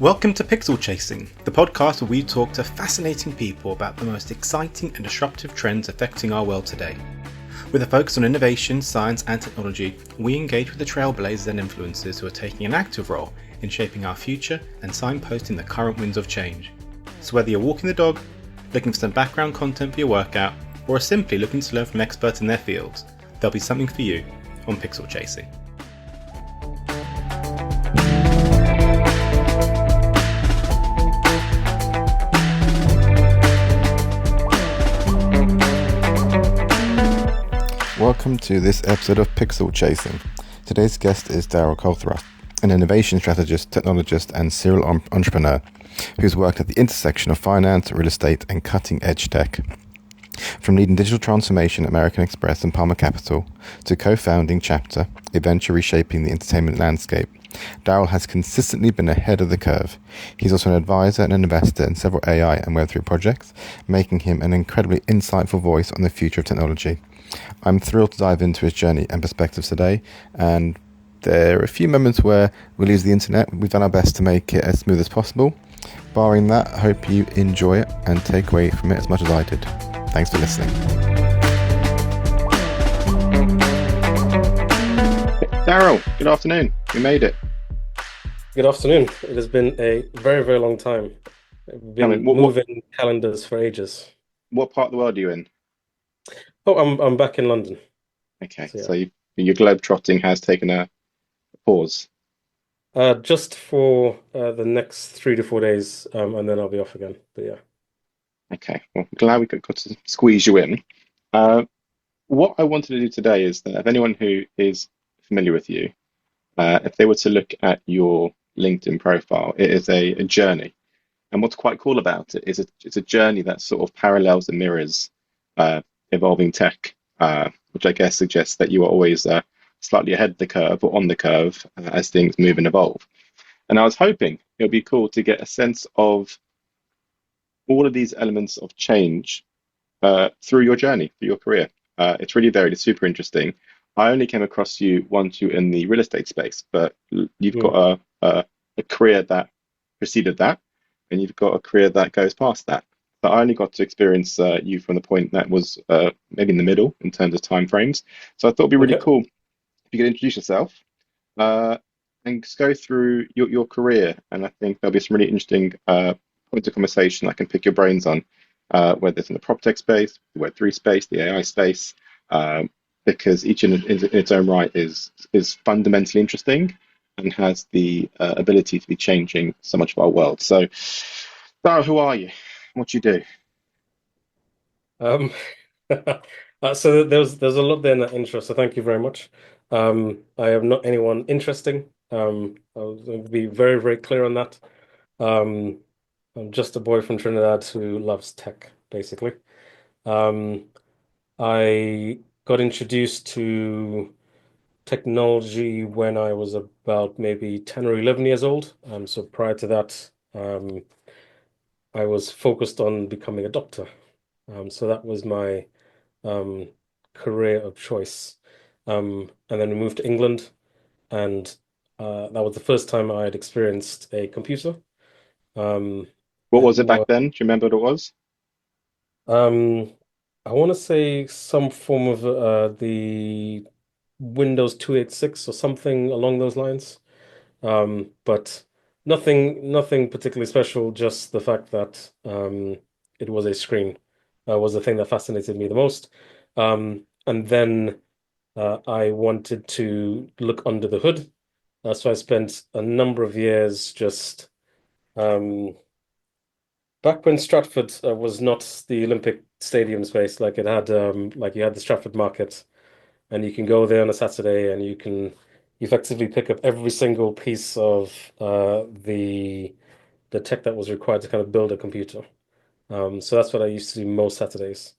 Welcome to Pixel Chasing, the podcast where we talk to fascinating people about the most exciting and disruptive trends affecting our world today. With a focus on innovation, science and technology, we engage with the trailblazers and influencers who are taking an active role in shaping our future and signposting the current winds of change. So whether you're walking the dog, looking for some background content for your workout, or are simply looking to learn from experts in their fields, there'll be something for you on Pixel Chasing. Welcome to this episode of Pixel Chasing. Today's guest is Darryll Colthrust, an innovation strategist, technologist, and serial entrepreneur who's worked at the intersection of finance, real estate, and cutting-edge tech. From leading digital transformation at American Express and Palmer Capital to co-founding CHAPTR, a venture reshaping the entertainment landscape, Darryll has consistently been ahead of the curve. He's also an advisor and an investor in several AI and Web3 projects, making him an incredibly insightful voice on the future of technology. I'm thrilled to dive into his journey and perspectives today, and there are a few moments where we'll use the internet. We've done our best to make it as smooth as possible. Barring that, I hope you enjoy it and take away from it as much as I did. Thanks for listening. Darryll, good afternoon. We made it. Good afternoon. It has been a very, very long time. I've been moving calendars for ages. What part of the world are you in? Oh, I'm back in London. Okay, so your globetrotting has taken a pause. Just for the next 3 to 4 days, and then I'll be off again. But yeah. Okay, well, I'm glad we got to squeeze you in. What I wanted to do today is that if anyone who is familiar with you, if they were to look at your LinkedIn profile, it is a journey. And what's quite cool about it is it's a journey that sort of parallels and mirrors evolving tech, which I guess suggests that you are always slightly ahead of the curve or on the curve as things move and evolve. And I was hoping it would be cool to get a sense of all of these elements of change through your journey, through your career. It's really varied. It's super interesting. I only came across you once you in the real estate space, but you've got a career that preceded that, and you've got a career that goes past that. But I only got to experience you from the point that was maybe in the middle in terms of timeframes. So I thought it'd be really cool if you could introduce yourself and just go through your career. And I think there'll be some really interesting points of conversation I can pick your brains on, whether it's in the prop tech space, the Web3 space, the AI space, because each in its own right is fundamentally interesting and has the ability to be changing so much of our world. So, Darryll, who are you? What you do? So there's a lot there in that intro. So thank you very much. I am not anyone interesting. I'll be very, very clear on that. I'm just a boy from Trinidad who loves tech, basically. I got introduced to technology when I was about maybe 10 or 11 years old. So prior to that, I was focused on becoming a doctor. So that was my career of choice. And then we moved to England, and that was the first time I had experienced a computer. What was it back then? Do you remember what it was? I want to say some form of the Windows 286 or something along those lines. But nothing particularly special, just the fact that it was a screen was the thing that fascinated me the most. And then I wanted to look under the hood. So I spent a number of years just back when Stratford was not the Olympic Stadium space, like it had like you had the Stratford Market, and you can go there on a Saturday and you can effectively pick up every single piece of the tech that was required to kind of build a computer. So that's what I used to do most Saturdays.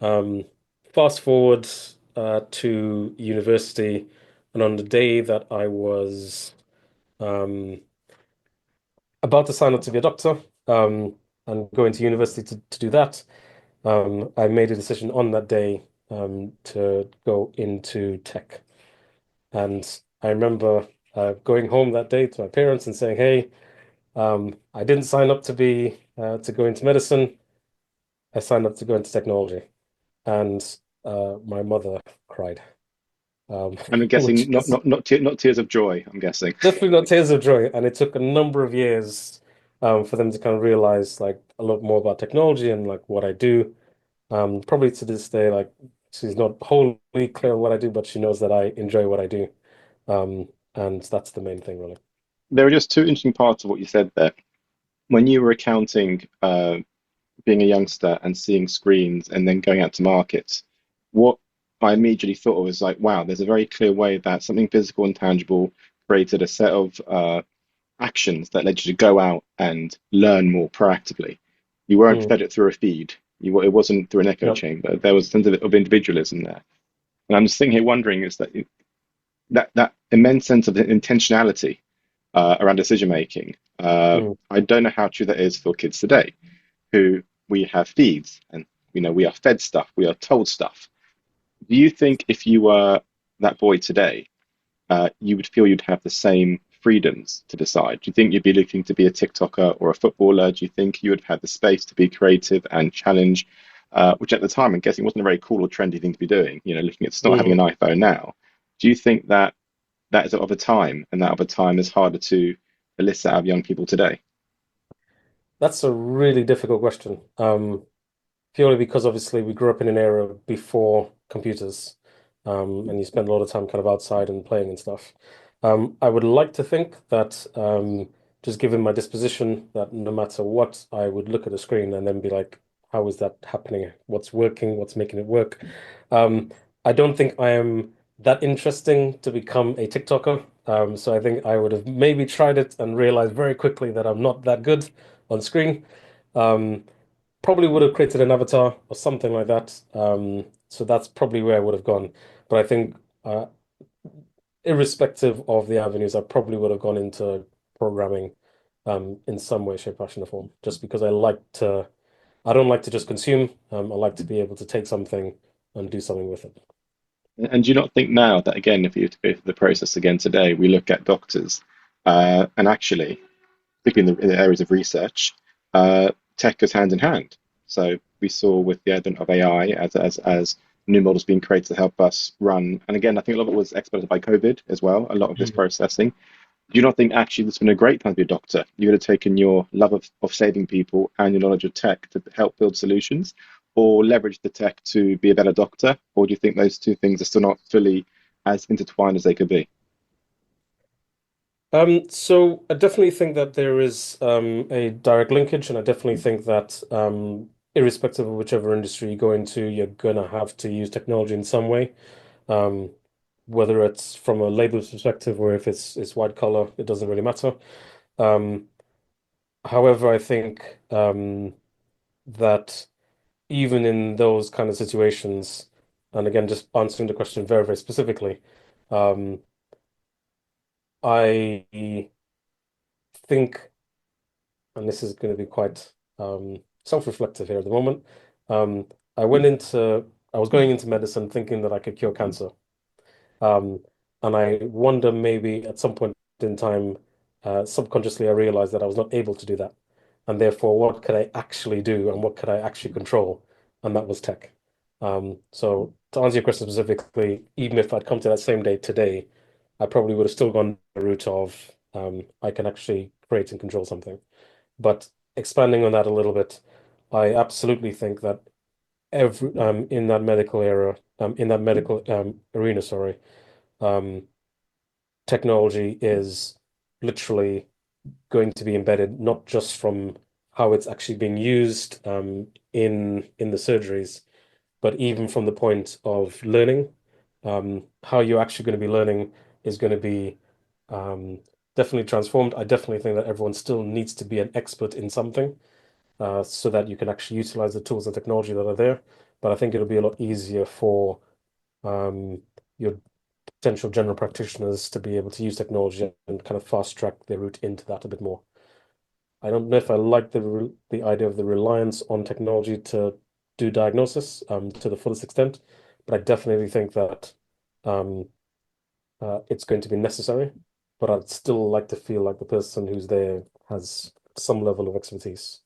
Fast forward to university, and on the day that I was about to sign up to be a doctor and go into university to do that, I made a decision on that day to go into tech. And I remember going home that day to my parents and saying, "Hey, I didn't sign up to be to go into medicine. I signed up to go into technology, and my mother cried, um, And I'm which guessing is not tears of joy, I'm guessing. definitely not tears of joy. And it took a number of years for them to kind of realize like a lot more about technology and like what I do. Probably to this day, like she's not wholly clear on what I do, but she knows that I enjoy what I do. And that's the main thing, really. There are just two interesting parts of what you said there. When you were recounting being a youngster and seeing screens and then going out to markets, what I immediately thought of was like, wow, there's a very clear way that something physical and tangible created a set of actions that led you to go out and learn more proactively. You weren't Mm, fed it through a feed. It wasn't through an echo yeah. chamber. There was a sense of individualism there. And I'm just sitting here wondering is that immense sense of intentionality around decision making. Mm, I don't know how true that is for kids today, who we have feeds and we are fed stuff, we are told stuff. Do you think if you were that boy today, you would feel you'd have the same freedoms to decide? Do you think you'd be looking to be a TikToker or a footballer? Do you think you would have the space to be creative and challenge, which at the time I'm guessing wasn't a very cool or trendy thing to be doing? Looking at not having an mm. iPhone now. Do you think that that is of a time, and that of a time is harder to elicit out of young people today? That's a really difficult question. Purely because obviously we grew up in an era before computers, and you spend a lot of time kind of outside and playing and stuff. I would like to think that just given my disposition, that no matter what, I would look at a screen and then be like, how is that happening? What's working? What's making it work? Um, I don't think I am that interesting to become a TikToker. So I think I would have maybe tried it and realized very quickly that I'm not that good on screen. Um, Probably would have created an avatar or something like that. So that's probably where I would have gone. But I think, irrespective of the avenues, I probably would have gone into programming, in some way, shape, fashion, or form. Just because I don't like to just consume. I like to be able to take something and do something with it. And do you not think now that, again, if you were to go through the process again today, we look at doctors and actually, particularly in the areas of research, tech goes hand in hand. So we saw with the advent of AI as new models being created to help us run. And again, I think a lot of it was expedited by COVID as well, a lot of this Mm. processing. Do you not think actually this has been a great time to be a doctor? You would have taken your love of saving people and your knowledge of tech to help build solutions, or leverage the tech to be a better doctor? Or do you think those two things are still not fully as intertwined as they could be? So I definitely think that there is a direct linkage, and I definitely think that irrespective of whichever industry you go into, you're gonna have to use technology in some way. Um, Whether it's from a labor perspective or if it's white collar, it doesn't really matter. Um, However, I think that even in those kind of situations, and again, just answering the question very, very specifically, um, I think, and this is going to be quite self-reflective here at the moment. Um, I went into, I was going into medicine thinking that I could cure cancer. Um, and I wonder maybe at some point in time, subconsciously, I realized that I was not able to do that. And therefore, what could I actually do and what could I actually control? And that was tech. So to answer your question specifically, even if I'd come to that same day today, I probably would have still gone the route of I can actually create and control something. But expanding on that a little bit, I absolutely think that every in that medical era, in that medical arena, sorry, um, technology is literally going to be embedded not just from how it's actually being used in the surgeries, but even from the point of learning. How you're actually going to be learning is going to be um, definitely transformed. I definitely think that everyone still needs to be an expert in something so that you can actually utilize the tools and technology that are there. But I think it'll be a lot easier for your potential general practitioners to be able to use technology and kind of fast track their route into that a bit more. I don't know if I like the idea of the reliance on technology to do diagnosis to the fullest extent, but I definitely think that um, it's going to be necessary. But I'd still like to feel like the person who's there has some level of expertise.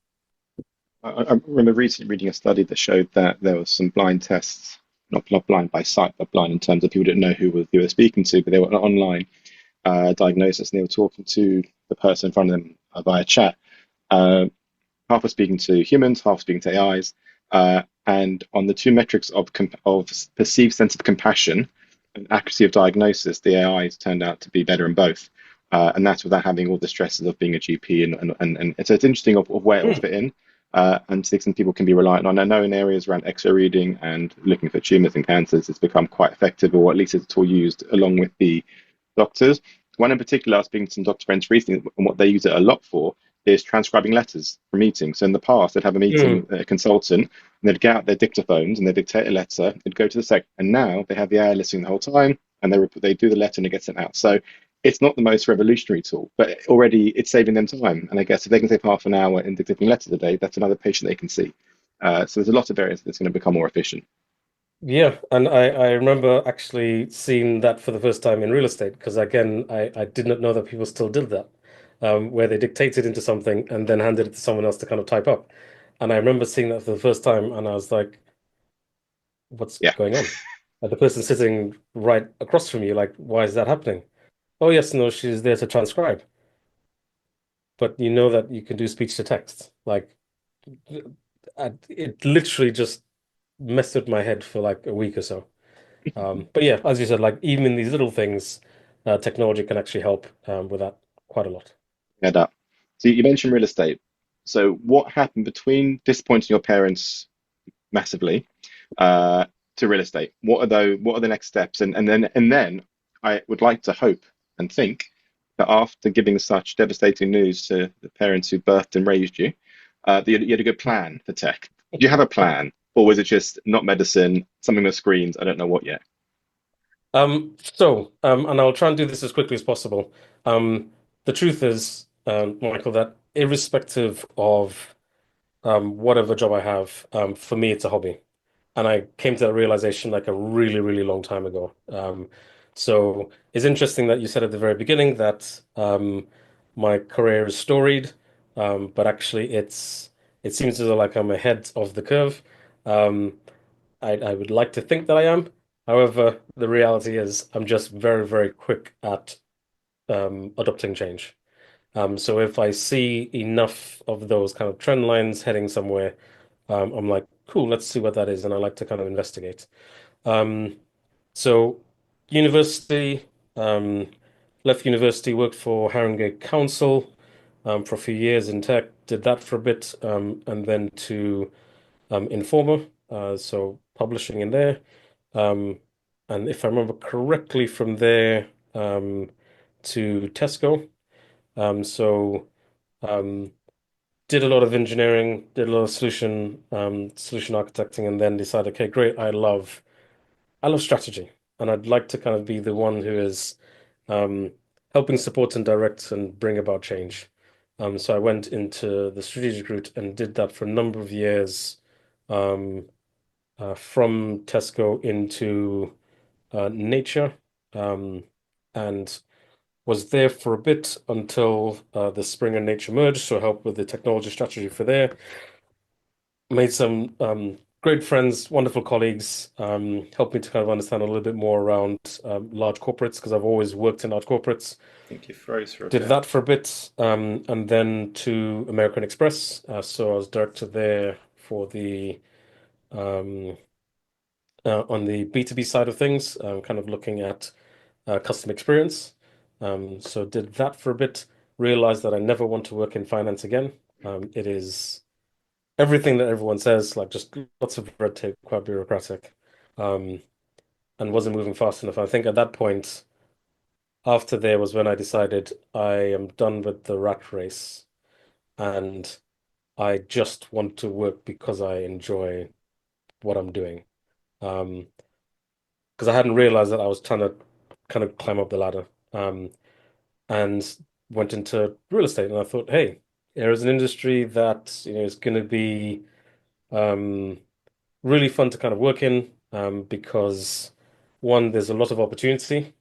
I remember recently reading a study that showed that there was some blind tests, not blind by sight, but blind in terms of people didn't know who they were speaking to, but they were online diagnosis and they were talking to the person in front of them via chat. Uh, Half were speaking to humans, half speaking to AIs. And on the two metrics of perceived sense of compassion and accuracy of diagnosis, the AIs turned out to be better in both. And that's without having all the stresses of being a GP. And so it's interesting of where it will Hmm. fit in. And to the extent people can be reliant on. I know in areas around X-ray reading and looking for tumors and cancers, it's become quite effective, or at least it's all used along with the doctors. One in particular, I was speaking to some doctor friends recently, and what they use it a lot for is transcribing letters for meetings. So in the past, they'd have a meeting Hmm. with a consultant, and they'd get out their dictaphones and they'd dictate a letter. It'd go to the sec, and now they have the AI listening the whole time, and they do the letter and it gets sent out. So it's not the most revolutionary tool, but already it's saving them time. And I guess if they can save half an hour in dictating letters a day, that's another patient they can see. So there's a lot of areas that's going to become more efficient. Yeah, and I remember actually seeing that for the first time in real estate because again, I did not know that people still did that, where they dictated into something and then handed it to someone else to kind of type up. And I remember seeing that for the first time, and I was like, "What's Yeah, going on?" And the person sitting right across from you, like, "Why is that happening?" Oh, yes, no, she's there to transcribe, but you know that you can do speech to text. Like, it literally just messed with my head for like a week or so. But yeah, as you said, like even in these little things, technology can actually help with that quite a lot. head up. So you mentioned real estate. So what happened between disappointing your parents massively uh, to real estate? What are the next steps? And then I would like to hope and think that after giving such devastating news to the parents who birthed and raised you, that you had a good plan for tech. Do you have a plan, or was it just not medicine, something with screens? I don't know what yet. And I'll try and do this as quickly as possible. The truth is, Michael, that irrespective of whatever job I have, for me, it's a hobby. And I came to that realization like a really, really long time ago. So it's interesting that you said at the very beginning that my career is storied, but actually it seems as though like I'm ahead of the curve. Um, I would like to think that I am. However, the reality is I'm just very, very quick at adopting change. So if I see enough of those kind of trend lines heading somewhere, I'm like, cool, let's see what that is, and I like to kind of investigate. Um, so university, um, left university, worked for Harringay Council for a few years in tech, did that for a bit, and then to Informer, so publishing in there. Um, and if I remember correctly, from there to Tesco. So um, did a lot of engineering, did a lot of solution architecting, and then decided, okay, great, I love strategy, and I'd like to kind of be the one who is um, helping support and direct and bring about change. So I went into the strategic route and did that for a number of years, um, from Tesco into Nature, um, and was there for a bit until the Spring and Nature merged, so I helped with the technology strategy for there. Made some great friends, wonderful colleagues, helped me to kind of understand a little bit more around large corporates because I've always worked in large corporates. I think you froze for a Did bit. that for a bit, and then to American Express. So I was director there for the um, on the B2B side of things, kind of looking at customer experience. So did that for a bit. Realized that I never want to work in finance again. It is everything that everyone says, like just lots of red tape, quite bureaucratic, um, and wasn't moving fast enough. I think at that point, after there was when I decided I am done with the rat race and I just want to work because I enjoy what I'm doing. Um, because I hadn't realized that I was trying to kind of climb up the ladder. And went into real estate, and I thought, hey, there is an industry that is going to be um, really fun to kind of work in because one, there's a lot of opportunity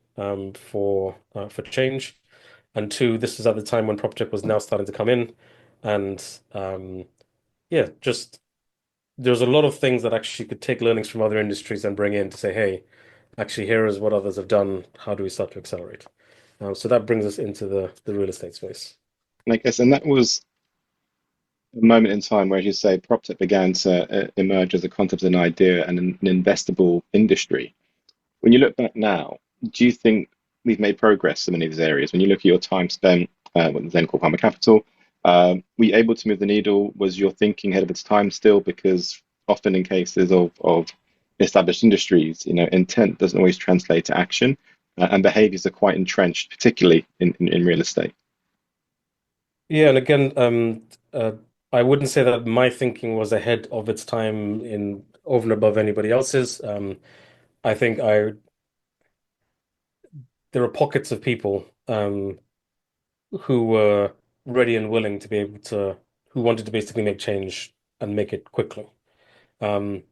for change. and two, this was at the time when PropTech was now starting to come in, and yeah, just there's a lot of things that actually could take learnings from other industries and bring in to say, hey, actually, here is what others have done. How do we start to accelerate? So that brings us into the real estate space. And I guess, and that was a moment in time where, as you say, prop tech began to emerge as a concept, an idea, and an investable industry. When you look back now, do you think we've made progress in many of these areas? When you look at your time spent, what was then called Palmer Capital, were you able to move the needle? Was your thinking ahead of its time still? Because often in cases of established industries, intent doesn't always translate to action, and behaviors are quite entrenched, particularly in real estate. Yeah, and again, I wouldn't say that my thinking was ahead of its time in over and above anybody else's. I think I there are pockets of people who were ready and willing to be able to, who wanted to basically make change and make it quickly. Um,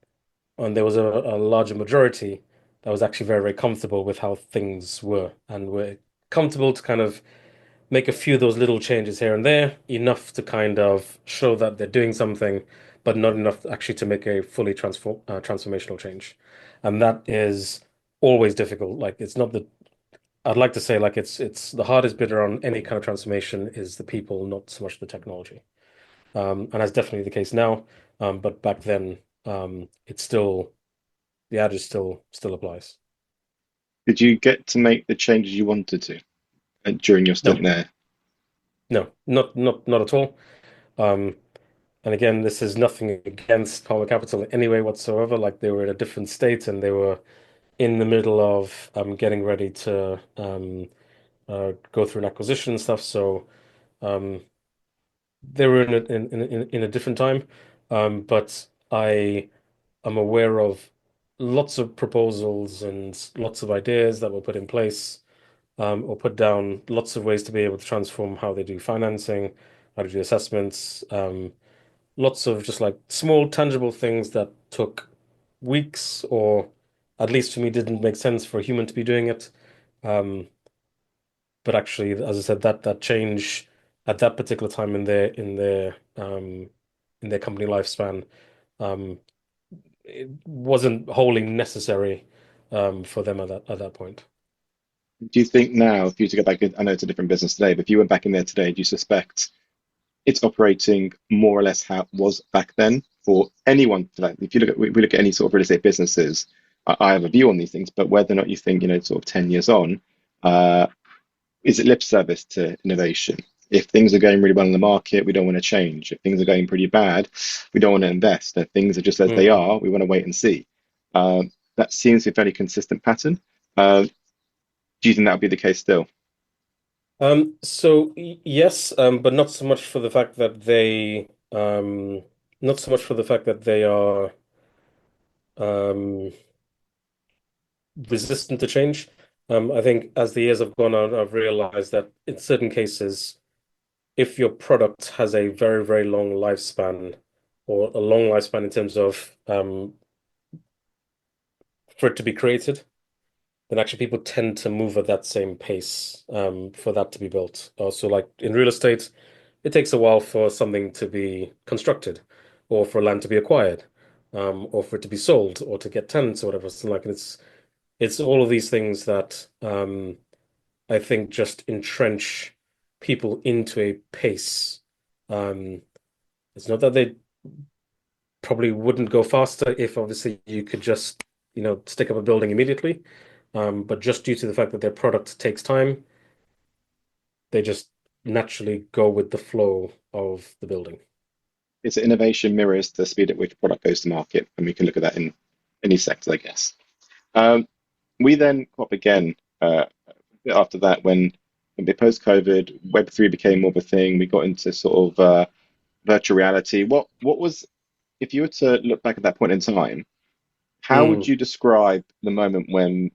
and there was a larger majority that was actually very, very comfortable with how things were and were comfortable to kind of make a few of those little changes here and there, enough to kind of show that they're doing something, but not enough actually to make a fully transformational change. And that is always difficult. Like it's not the I'd like to say like it's the hardest bit around any kind of transformation is the people, not so much the technology. And that's definitely the case now. But back then, it's still the adage still applies. Did you get to make the changes you wanted to during your stint No, there? no, not at all. Um, and again, this is nothing against Power Capital in any way whatsoever. Like they were in a different state and they were in the middle of getting ready to go through an acquisition and stuff. So um, they were in a different time. But I am aware of lots of proposals and lots of ideas that were put in place or put down, lots of ways to be able to transform how they do financing, how to do assessments, lots of just like small, tangible things that took weeks or at least for me didn't make sense for a human to be doing it. Um, but actually, as I said, that change at that particular time in their company lifespan, um, it wasn't wholly necessary for them at that point. Do you think now, if you were to go back, I know it's a different business today, but if you went back in there today, do you suspect it's operating more or less how it was back then for anyone? For that, if you look at, we look at any sort of real estate businesses, I have a view on these things, but whether or not you think, sort of 10 years on, uh, is it lip service to innovation? If things are going really well in the market, we don't want to change. If things are going pretty bad, we don't want to invest. If things are just as they Hmm. are, we want to wait and see. That seems to be a fairly consistent pattern. Do you think that would be the case still? Yes, but not so much for the fact that not so much for the fact that they are um, resistant to change. I think as the years have gone on, I've realized that in certain cases, if your product has a very, very long lifespan, or a long lifespan in terms of for it to be created, then actually people tend to move at that same pace for that to be built. So, like in real estate, it takes a while for something to be constructed, or for land to be acquired, or for it to be sold, or to get tenants or whatever. So, like it's all of these things that I think just entrench people into a pace. Um, it's not that they probably wouldn't go faster if obviously you could just, stick up a building immediately. But just due to the fact that their product takes time, they just naturally go with the flow of the building. It's innovation mirrors the speed at which product goes to market, and we can look at that in any sector, I guess. Um, we then caught up again a bit after that when post-COVID, Web3 became more of a thing. We got into sort of virtual reality. What was, if you were to look back at that point in time, how would Mm, you describe the moment when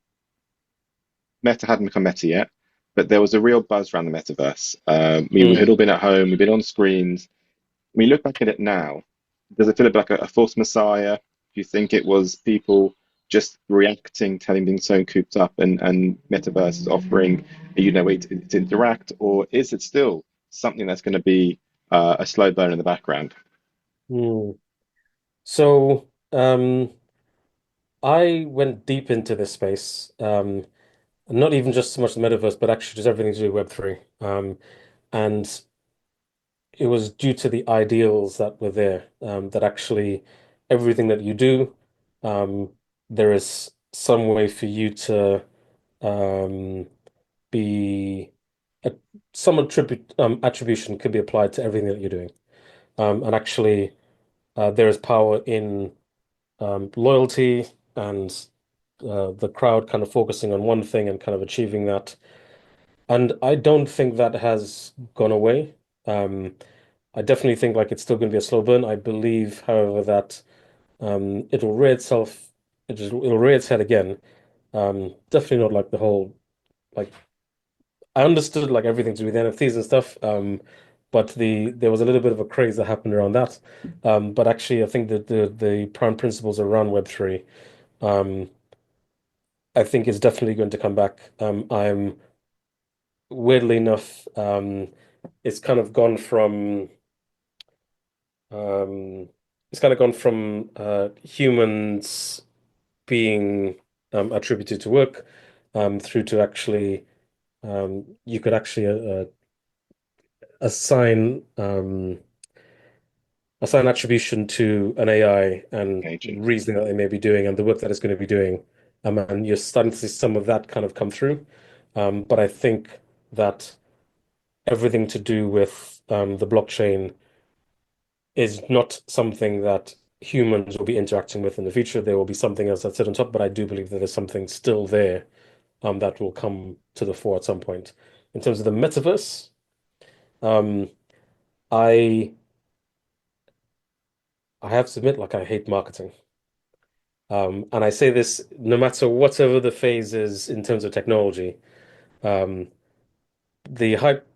Meta hadn't become Meta yet, but there was a real buzz around the metaverse? We had mm. all been at home, we've been on screens. When you look back at it now, does it feel a bit like a false messiah? Do you think it was people just reacting to having been so cooped up, and metaverse is offering a way to interact, or is it still something that's going to be a slow burn in the background? Hmm. So, I went deep into this space. Not even just so much the metaverse, but actually just everything to do with Web3. And it was due to the ideals that were there, that actually everything that you do, um, there is some way for you to um, be a, some attribution could be applied to everything that you're doing. And actually, there is power in loyalty and the crowd kind of focusing on one thing and kind of achieving that. And I don't think that has gone away. Um, I definitely think like it's still going to be a slow burn. I believe, however, that it'll rear itself, it'll rear its head again. Definitely not like the whole like I understood like everything to do with NFTs and stuff. But there was a little bit of a craze that happened around that. But actually, I think that the prime principles around Web3, um, I think is definitely going to come back. I'm weirdly enough, it's kind of gone from um, it's kind of gone from humans being attributed to work through to actually you could actually assign assign attribution to an AI and Engaging. reasoning that they may be doing and the work that it's going to be doing. And you're starting to see some of that kind of come through. But I think that everything to do with the blockchain is not something that humans will be interacting with in the future. There will be something else that's sit on top, but I do believe that there's something still there that will come to the fore at some point. In terms of the metaverse, um, I I have to admit, like I hate marketing. And I say this no matter whatever the phase is in terms of technology. Um, the hype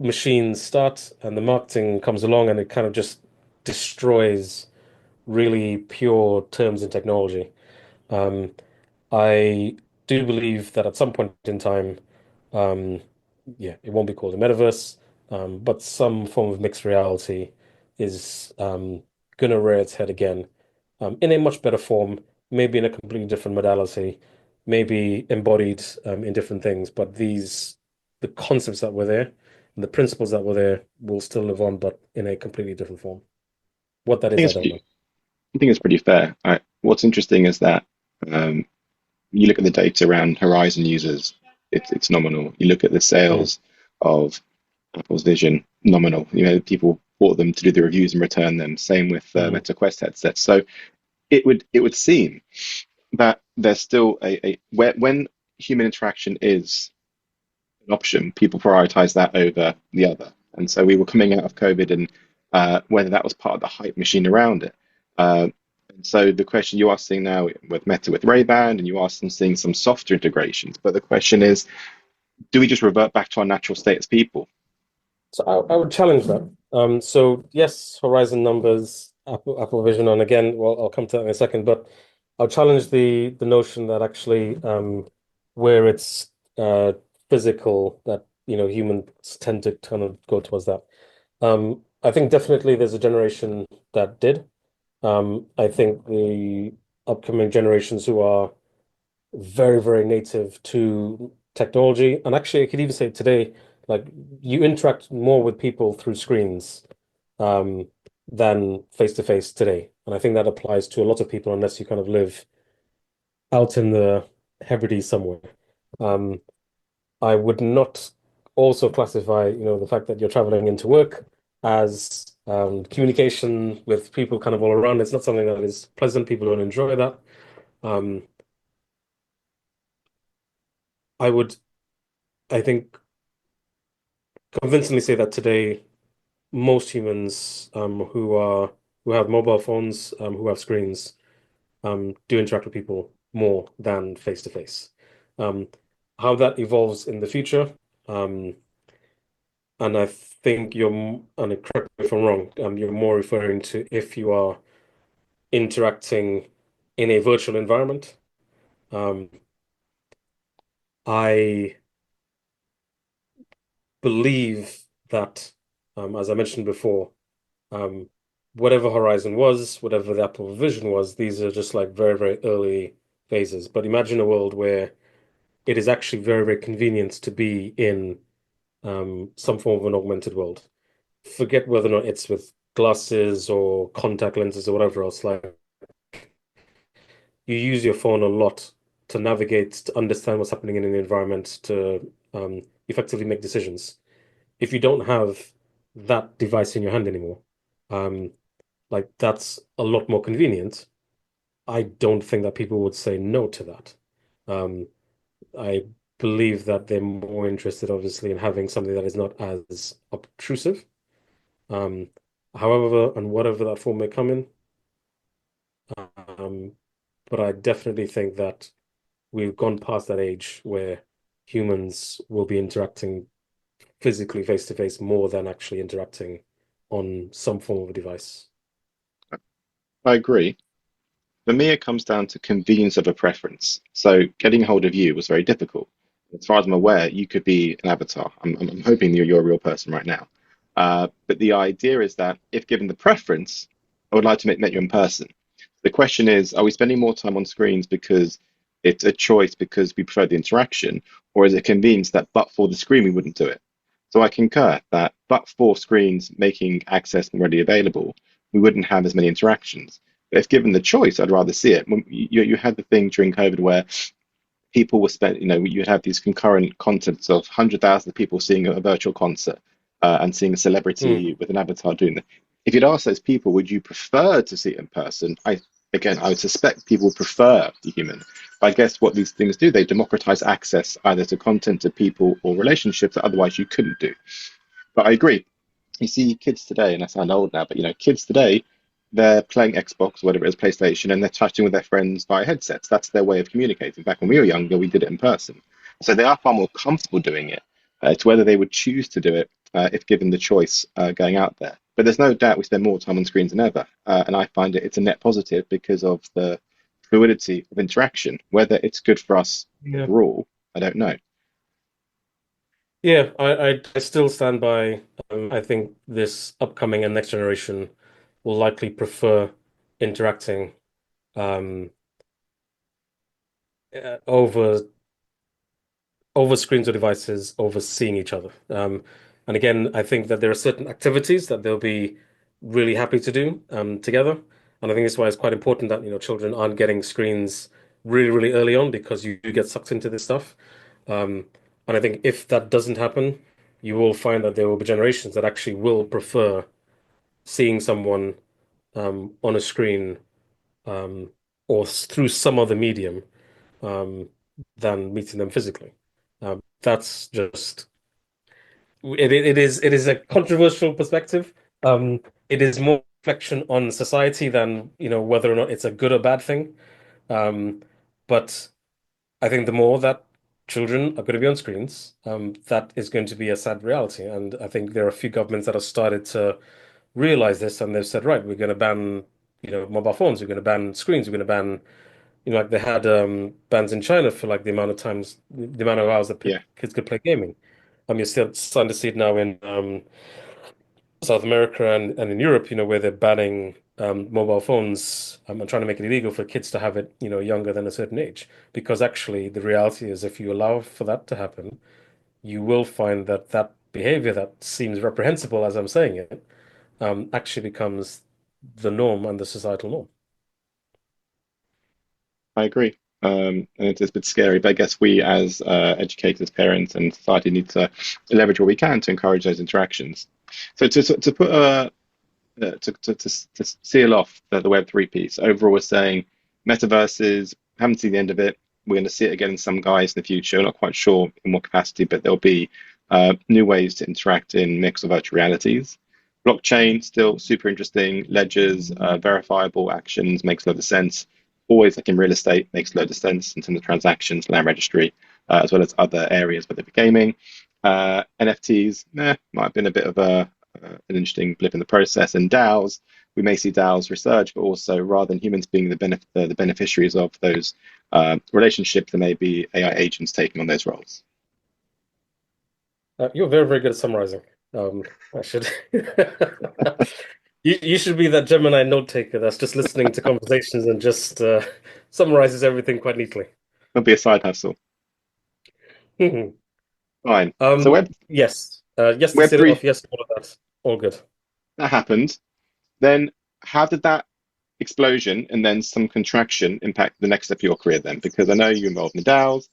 machines start and the marketing comes along and it kind of just destroys really pure terms in technology. Um, I do believe that at some point in time, um, yeah, it won't be called a metaverse, but some form of mixed reality is gonna rear its head again, in a much better form, maybe in a completely different modality, maybe embodied in different things. But the concepts that were there and the principles that were there will still live on, but in a completely different form. What that I is, think I it's don't know. I think it's pretty fair. What's interesting is that um, you look at the data around Horizon users, it's nominal. You look at the Mm, sales of Apple's Vision, nominal. People bought them to do the reviews and return them. Same with mm. Meta Quest headsets. So it would seem that there's still when human interaction is an option, people prioritize that over the other. And so we were coming out of COVID, and whether that was part of the hype machine around it. Uh, and so the question you are seeing now with Meta with Ray-Ban, and you are seeing some softer integrations. But the question is, do we just revert back to our natural state as people? So I would challenge that. So yes, Horizon numbers, Apple Vision, and again, well, I'll come to that in a second, but I'll challenge the notion that actually where it's physical, that humans tend to kind of go towards that. I think definitely there's a generation that did. I think the upcoming generations who are very, very native to technology. And actually, I could even say today, like you interact more with people through screens um, than face to face today. And I think that applies to a lot of people unless you kind of live out in the Hebrides somewhere. Um, I would not also classify, the fact that you're traveling into work as communication with people kind of all around. It's not something that is pleasant. People don't enjoy that. Um, I would, I think, convincingly say that today most humans who have mobile phones, who have screens, do interact with people more than face to face. Um, how that evolves in the future, um, and I think and correct me if I'm wrong, you're more referring to if you are interacting in a virtual environment. Um, I believe that, as I mentioned before, um, whatever Horizon was, whatever the Apple vision was, these are just like very, very early phases. But imagine a world where it is actually very, very convenient to be in some form of an augmented world. Forget whether or not it's with glasses or contact lenses or whatever else. Like you use your phone a lot to navigate, to understand what's happening in the environment, to effectively make decisions. If you don't have that device in your hand anymore, um, like that's a lot more convenient. I don't think that people would say no to that. Um, I believe that they're more interested, obviously, in having something that is not as obtrusive. Um, However, and whatever that form may come in. Um, but I definitely think that we've gone past that age where humans will be interacting physically face to face more than actually interacting on some form of a device. I agree. For me, it comes down to convenience of a preference. So getting hold of you was very difficult. As far as I'm aware, you could be an avatar. I'm hoping you're a real person right now. But the idea is that if given the preference, I would like to meet you in person. The question is, are we spending more time on screens because it's a choice because we prefer the interaction, or is it convenience that but for the screen we wouldn't do it? So I concur that but for screens making access more readily available, we wouldn't have as many interactions. But if given the choice, I'd rather see it. When you had the thing during COVID where people were spent, you'd have these concurrent concerts of 100,000 of people seeing a virtual concert and seeing a Mm, celebrity with an avatar doing that. If you'd ask those people, would you prefer to see it in person? I would suspect people would prefer the human. But I guess what these things do, they democratize access either to content, to people, or relationships that otherwise you couldn't do. But I agree, you see kids today, and I sound old now, but kids today, they're playing Xbox, whatever it is, PlayStation, and they're chatting with their friends via headsets. That's their way of communicating. Back when we were younger, we did it in person. So they are far more comfortable doing it. It's whether they would choose to do it if given the choice going out there. But there's no doubt we spend more time on screens than ever. And I find it's a net positive because of the fluidity of interaction. Whether it's good for us yeah. overall, I don't know. Yeah, I still stand by. I think this upcoming and next generation will likely prefer interacting um, over screens or devices, over seeing each other. And again, I think that there are certain activities that they'll be really happy to do together. And I think that's why it's quite important that, children aren't getting screens really, really early on because you do get sucked into this stuff. Um, and I think if that doesn't happen, you will find that there will be generations that actually will prefer seeing someone on a screen or through some other medium um, than meeting them physically. That's just it is a controversial perspective. It is more reflection on society than whether or not it's a good or bad thing. But I think the more that children are going to be on screens, that is going to be a sad reality. And I think there are a few governments that have started to realize this, and they've said, right, we're going to ban mobile phones, we're going to ban screens, we're going to ban like they had bans in China for like the amount of times, the amount of hours that Yeah, kids could play gaming. You're still starting to see it now in South America and in Europe, where they're banning mobile phones and trying to make it illegal for kids to have it, younger than a certain age. Because actually, the reality is, if you allow for that to happen, you will find that that behavior that seems reprehensible, as I'm saying it, actually becomes the norm and the societal norm. I agree. And it's a bit scary, but I guess we as educators, parents, and society need to leverage what we can to encourage those interactions. So to put to seal off the Web3 piece, overall we're saying metaverses, haven't seen the end of it. We're going to see it again in some guise in the future. We're not quite sure in what capacity, but there'll be new ways to interact in mixed or virtual realities. Blockchain, still super interesting. Ledgers, verifiable actions makes a lot of sense. Always like in real estate, makes a lot of sense in terms of transactions, land registry, as well as other areas, whether it be gaming. NFTs, might have been a bit of an interesting blip in the process. And DAOs, we may see DAOs resurge, but also rather than humans being the beneficiaries of those relationships, there may be AI agents taking on those roles. You're very, very good at summarizing. I should. You should be that Gemini note taker that's just listening to conversations and just summarizes everything quite neatly. It'll be a side hustle. Mhm. Fine. So Yes. Yes to Web set it three off. Yes to all of that. All good. that happened. Then how did that explosion and then some contraction impact the next step of your career then? Because I know you're involved in DAOs.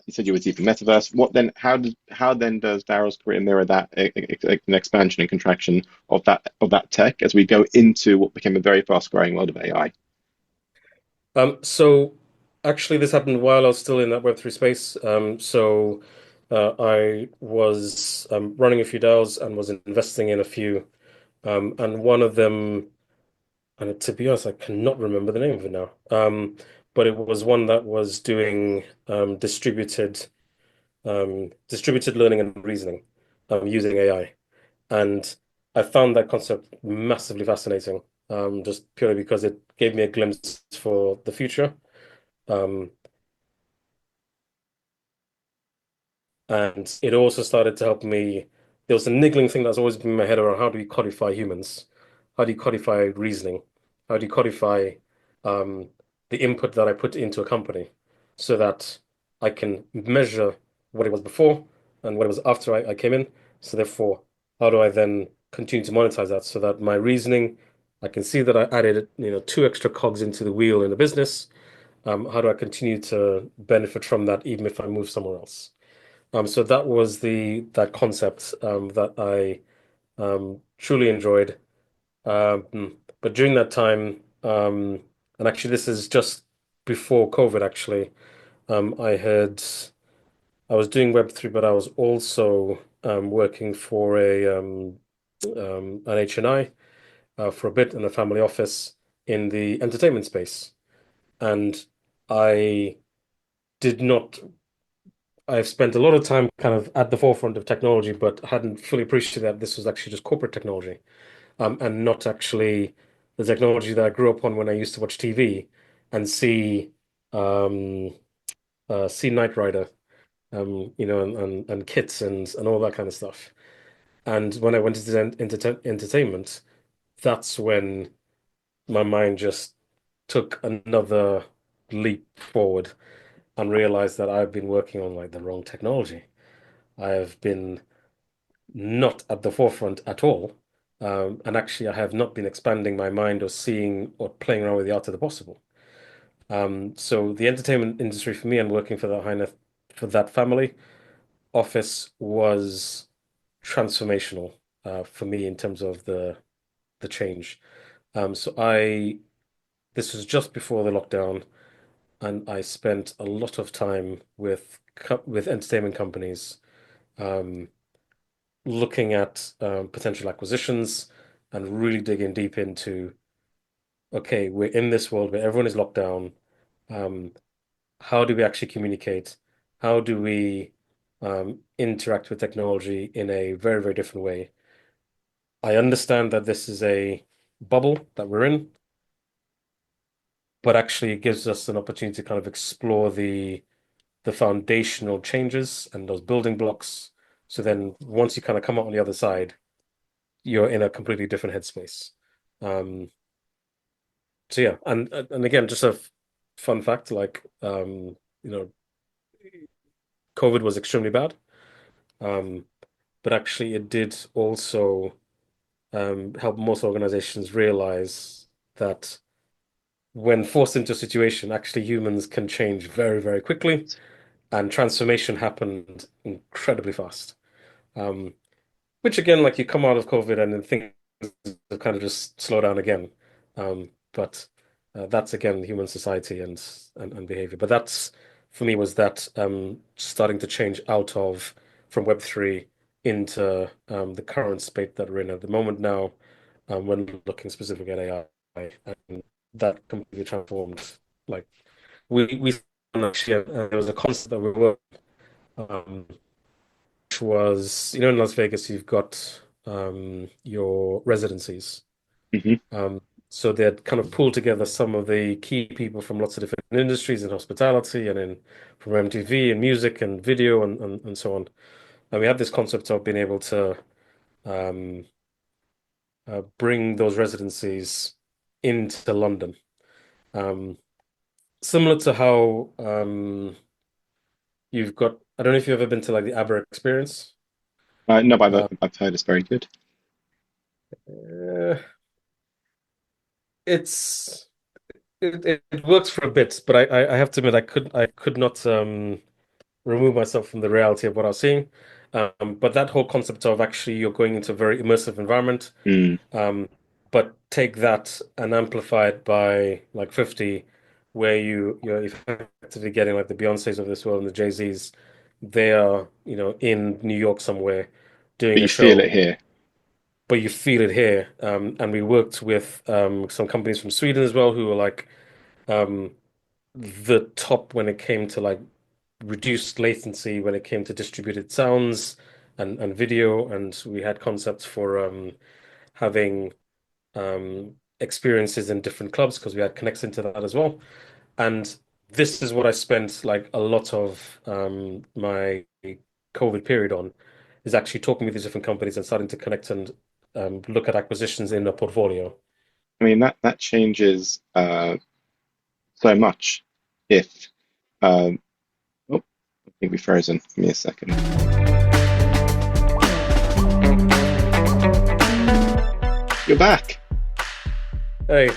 You said you were deep in metaverse. What then? How then does Darryl's career mirror that an expansion and contraction of that tech as we go into what became a very fast growing world of AI? So actually, this happened while I was still in that Web3 space. I was running a few DAOs and was investing in a few. And one of them, and to be honest, I cannot remember the name of it now. But it was one that was doing distributed learning and reasoning using AI. And I found that concept massively fascinating, just purely because it gave me a glimpse for the future. Um, And it also started to help me. There was a niggling thing that's always been in my head around how do you codify humans? How do you codify reasoning? How do you codify um, the input that I put into a company so that I can measure what it was before and what it was after I came in? So therefore, how do I then continue to monetize that so that my reasoning, I can see that I added, two extra cogs into the wheel in the business. How do I continue to benefit from that even if I move somewhere else? So that was the that concept that I truly enjoyed. But during that time, and actually this is just before COVID, actually, I was doing Web3, but I was also working for an HNI for a bit in a family office in the entertainment space, and I did not I've spent a lot of time kind of at the forefront of technology, but hadn't fully appreciated that this was actually just corporate technology, and not actually the technology that I grew up on when I used to watch TV and um, see Knight Rider, and Kits and all that kind of stuff. And when I went into entertainment, that's when my mind just took another leap forward and realized that I've been working on like the wrong technology. I have been not at the forefront at all. And actually, I have not been expanding my mind or seeing or playing around with the art of the possible. So the entertainment industry for me and working for for that family office was transformational for me in terms of the change. So this was just before the lockdown, and I spent a lot of time with entertainment companies. Um, Looking at potential acquisitions and really digging deep into, okay, we're in this world where everyone is locked down. Um, how do we actually communicate? How do we interact with technology in a very, very different way? I understand that this is a bubble that we're in, but actually it gives us an opportunity to kind of explore the foundational changes and those building blocks. So then once you kind of come out on the other side, you're in a completely different headspace. Um, so yeah, and again, just a fun fact, like you know, COVID was extremely bad, um, but actually it did also help most organizations realize that when forced into a situation, actually humans can change very, very quickly, and transformation happened incredibly fast. Um, Which again, like you come out of COVID and then things kind of just slow down again. But that's again human society and behavior. But that's for me was that starting to change out of from Web3 into the current state that we're in at the moment now, when looking specifically at AI, and that completely transformed. Like we actually there was a concept that we were which was, in Las Vegas, you've got your residencies. Hmm. So they'd kind of pulled together some of the key people from lots of different industries in hospitality and in from MTV and music and video and so on. And we had this concept of being able to um, bring those residencies into London. Um, Similar to how you've got, I don't know if you've ever been to like the ABBA experience. No, but Uh, I've heard it's very good. uh, it's it works for a bit, but I have to admit I could not remove myself from the reality of what I was seeing. But that whole concept of actually you're going into a very immersive environment, Mm. um, but take that and amplify it by like 50, where you're effectively getting like the Beyoncés of this world and the Jay-Z's. They are, in New York somewhere But doing a you feel it show, here. but you feel it here. And we worked with some companies from Sweden as well who were like um, the top when it came to like reduced latency when it came to distributed sounds and video, and we had concepts for having experiences in different clubs because we had connects into that as well. And this is what I spent like a lot of my COVID period on, is actually talking with these different companies and starting to connect and look at acquisitions in a portfolio. I mean, that changes so much if oh, I think we've frozen. Give me a second. You're back. Hey,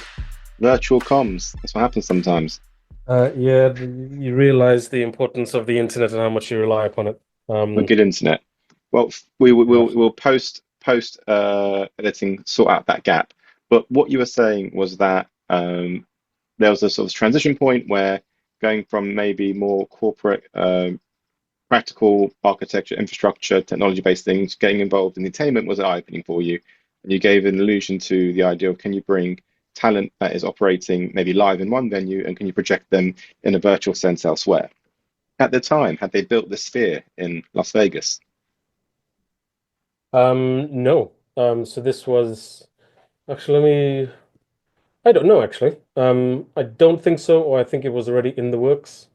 Virtual comms. That's what happens sometimes. yeah, you realize the importance of the internet and how much you rely upon it. A Um, good internet. Well, we will yeah. we'll post editing sort out that gap. But what you were saying was that there was a sort of transition point where going from maybe more corporate practical architecture, infrastructure, technology-based things, getting involved in entertainment was eye-opening for you. And you gave an allusion to the idea of can you bring talent that is operating maybe live in one venue and can you project them in a virtual sense elsewhere? At the time, had they built the Sphere in Las Vegas? No. So this was actually, I don't know actually. I don't think so, or I think it was already in the works.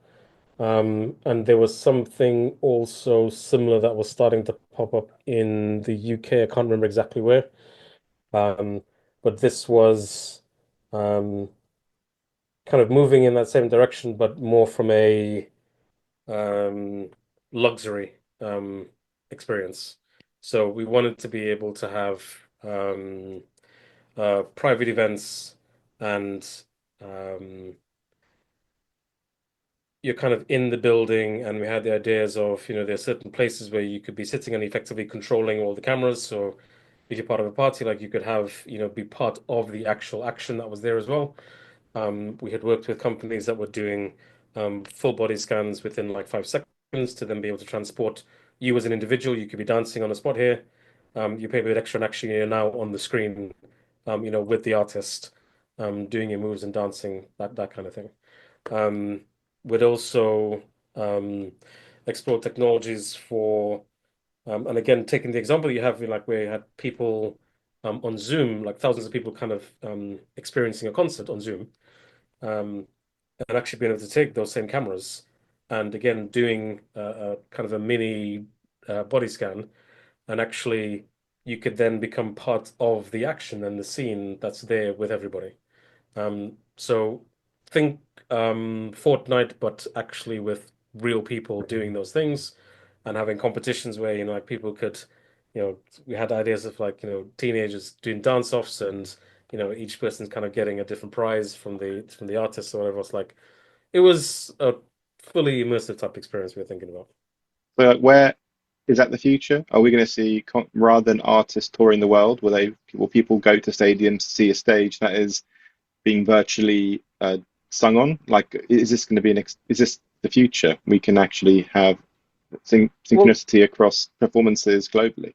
And there was something also similar that was starting to pop up in the UK. I can't remember exactly where. Um, but this was um, kind of moving in that same direction, but more from a um, luxury experience. So we wanted to be able to have private events and um, you're kind of in the building, and we had the ideas of, there are certain places where you could be sitting and effectively controlling all the cameras. So if you're part of a party, like you could have, be part of the actual action that was there as well. We had worked with companies that were doing full body scans within like 5 seconds to then be able to transport you as an individual. You could be dancing on a spot here. You pay a bit extra, and actually you're now on the screen, with the artist, doing your moves and dancing, that kind of thing. Um, would also explore technologies for, and again, taking the example you have, like where you had people on Zoom, like thousands of people kind of experiencing a concert on Zoom, um, and actually being able to take those same cameras and again doing a kind of a mini body scan, and actually you could then become part of the action and the scene that's there with everybody. So think Fortnite, but actually with real people doing those things and having competitions where, like people could, we had ideas of like, teenagers doing dance-offs and, each person's kind of getting a different prize from the artist or whatever. It's like it was a fully immersive type experience we were thinking about. So, like, where is that the future? Are we going to see rather than artists touring the world, will people go to stadiums to see a stage that is being virtually sung on? Like, is this going to be is this the future? We can actually have Well, synchronicity across performances globally.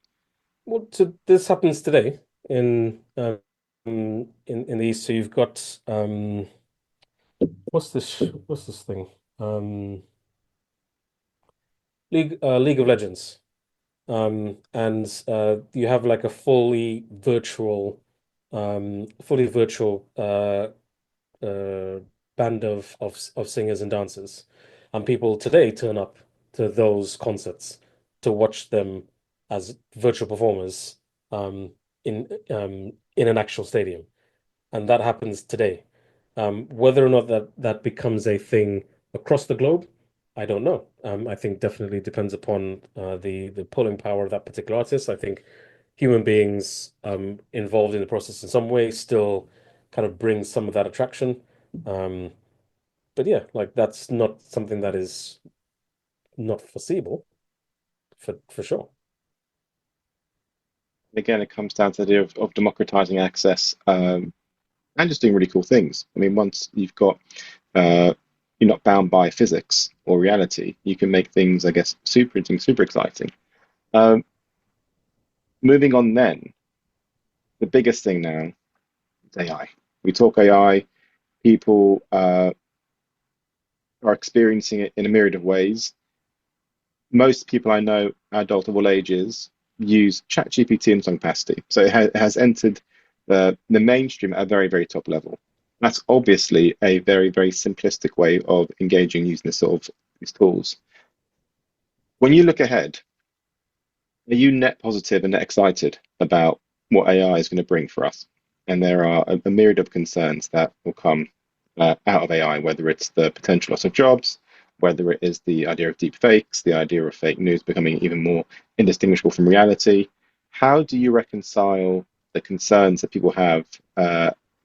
so this happens today in the East. So you've got what's this thing? Um, League of Legends. And you have like a fully virtual fully virtual uh, band of singers and dancers, and people today turn up to those concerts to watch them as virtual performers in an actual stadium, and that happens today. Whether or not that becomes a thing across the globe, I don't know. I think definitely depends upon the pulling power of that particular artist. I think human beings involved in the process in some way still kind of bring some of that attraction. Um, but yeah, like that's not something that is not foreseeable for sure. Again, it comes down to the idea of democratizing access, and just doing really cool things. I mean, once you've got you're not bound by physics or reality, you can make things, I guess, super interesting, super exciting. Um, Moving on then, the biggest thing now is AI. We talk AI, people are experiencing it in a myriad of ways. Most people I know, adult of all ages, use ChatGPT in some capacity. So it has entered the mainstream at a very, very top level. That's obviously a very, very simplistic way of engaging using this sort of these tools. When you look ahead, are you net positive and net excited about what AI is going to bring for us? And there are a myriad of concerns that will come out of AI, whether it's the potential loss of jobs, whether it is the idea of deep fakes, the idea of fake news becoming even more indistinguishable from reality. How do you reconcile the concerns that people have,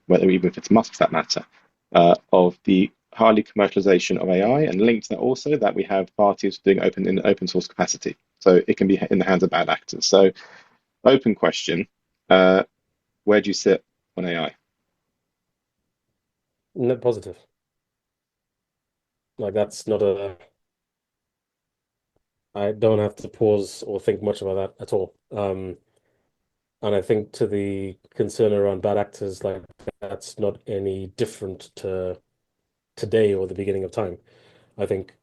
whether even if it's Musk for that matter, of the highly commercialization of AI, and linked to that also that we have parties doing open in open source capacity, so it can be in the hands of bad actors. So, open question: uh, where do you sit on AI? Net positive. Like that's not a. I don't have to pause or think much about that at all. And I think to the concern around bad actors, like that's not any different to today or the beginning of time. I think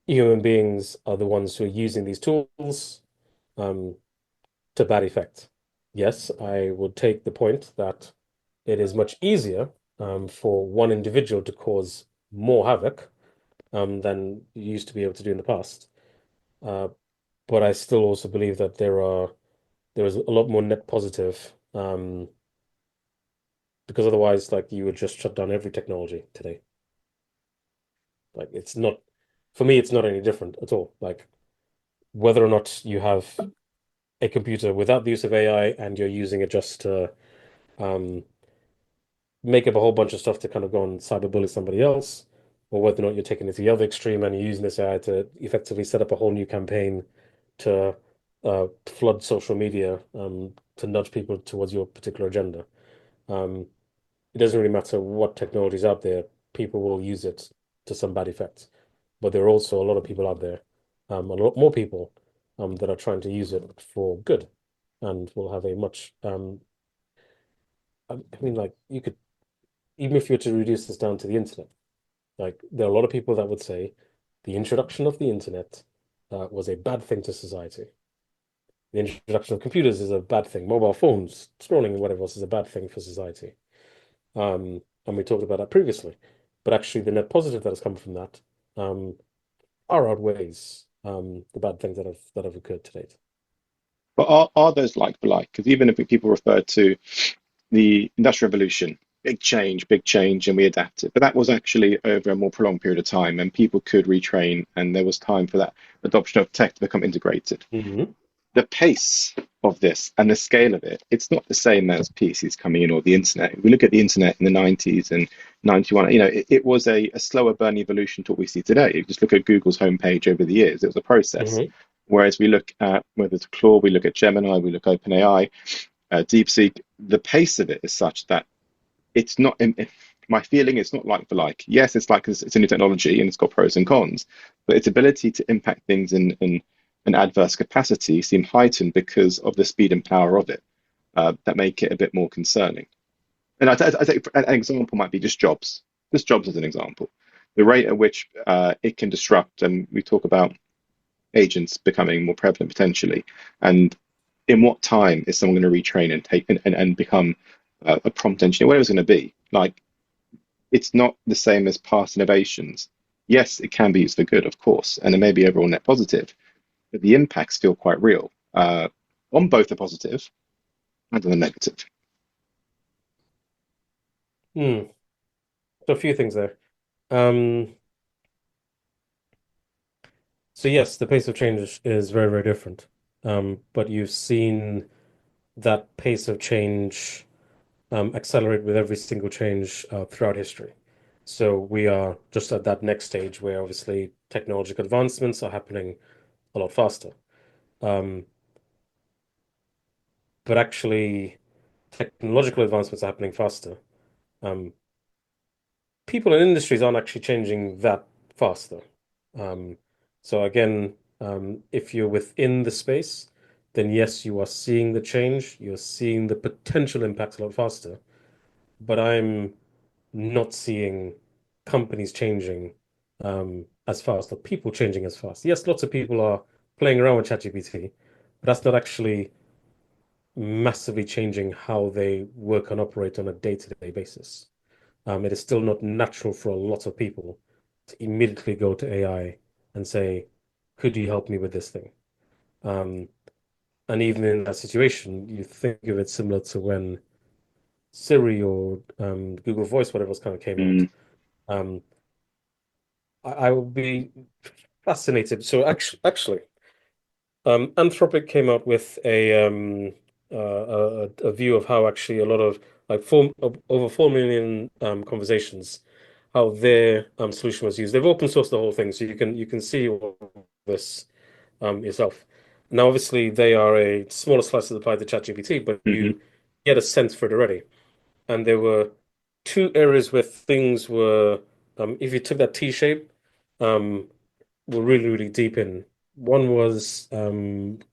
human beings are the ones who are using these tools um, to bad effect. Yes, I would take the point that it is much easier for one individual to cause more havoc than you used to be able to do in the past. Uh, but I still also believe that there is a lot more net positive because otherwise, like you would just shut down every technology today. Like it's not, for me, it's not any different at all. Like whether or not you have a computer without the use of AI and you're using it just to um, make up a whole bunch of stuff to kind of go and cyberbully somebody else, or whether or not you're taking it to the other extreme and you're using this AI to effectively set up a whole new campaign to flood social media to nudge people towards your particular agenda. Um, it doesn't really matter what technology is out there, people will use it to some bad effect. But there are also a lot of people out there, a lot more people that are trying to use it for good and will have a much, I mean, like you could, even if you were to reduce this down to the internet, like there are a lot of people that would say the introduction of the internet was a bad thing to society. The introduction of computers is a bad thing. Mobile phones, scrolling and whatever else is a bad thing for society. And we talked about that previously. But actually, the net positive that has come from that um, far outweighs the bad things that have occurred to date. But are those like for like? Because even if people refer to the Industrial Revolution, big change, and we adapted. But that was actually over a more prolonged period of time, and people could retrain, and there was time for that adoption of tech to become integrated. Hmm. The pace of this and the scale of it, it's not the same as PCs coming in or the internet. If we look at the internet in the 90s and 91, it was a slower burn evolution to what we see today. If you just look at Google's homepage over the years, it was a process. Hmm. Whereas we look at whether it's Claude, we look at Gemini, we look at OpenAI, DeepSeek, the pace of it is such that it's not my feeling it's not like for like. Yes, it's like it's a new technology and it's got pros and cons, but its ability to impact things in an adverse capacity seem heightened because of the speed and power of it, that make it a bit more concerning. And I take an example might be just jobs as an example. The rate at which it can disrupt, and we talk about agents becoming more prevalent potentially, and in what time is someone going to retrain and take and become a prompt engineer, whatever it's going to be? Like, it's not the same as past innovations. Yes, it can be used for good, of course, and it may be overall net positive, but the impacts feel quite real on both the positive and on the negative. Hmm. So a few things there. Um, so yes, the pace of change is very, very different. But you've seen that pace of change accelerate with every single change throughout history. So we are just at that next stage where obviously technological advancements are happening a lot faster. Um, but actually, technological advancements are happening faster. Um, People in industries aren't actually changing that faster. Um, so again, if you're within the space, then yes, you are seeing the change, you're seeing the potential impacts a lot faster. But I'm not seeing companies changing as fast or people changing as fast. Yes, lots of people are playing around with ChatGPT, but that's not actually massively changing how they work and operate on a day-to-day basis. It is still not natural for a lot of people to immediately go to AI and say, could you help me with this thing? Um, and even in that situation, you think of it similar to when Siri or Google Voice, whatever else kind of came out. Mm, Um, I would be fascinated. So actually, Anthropic came out with a view of how actually a lot of like over 4 million conversations, how their solution was used. They've open sourced the whole thing, so you can see all this yourself. Now, obviously, they are a smaller slice of the pie to ChatGPT, but hmm you get a sense for it already. And there were two areas where things were, if you took that T shape, um, were really, really deep in. One was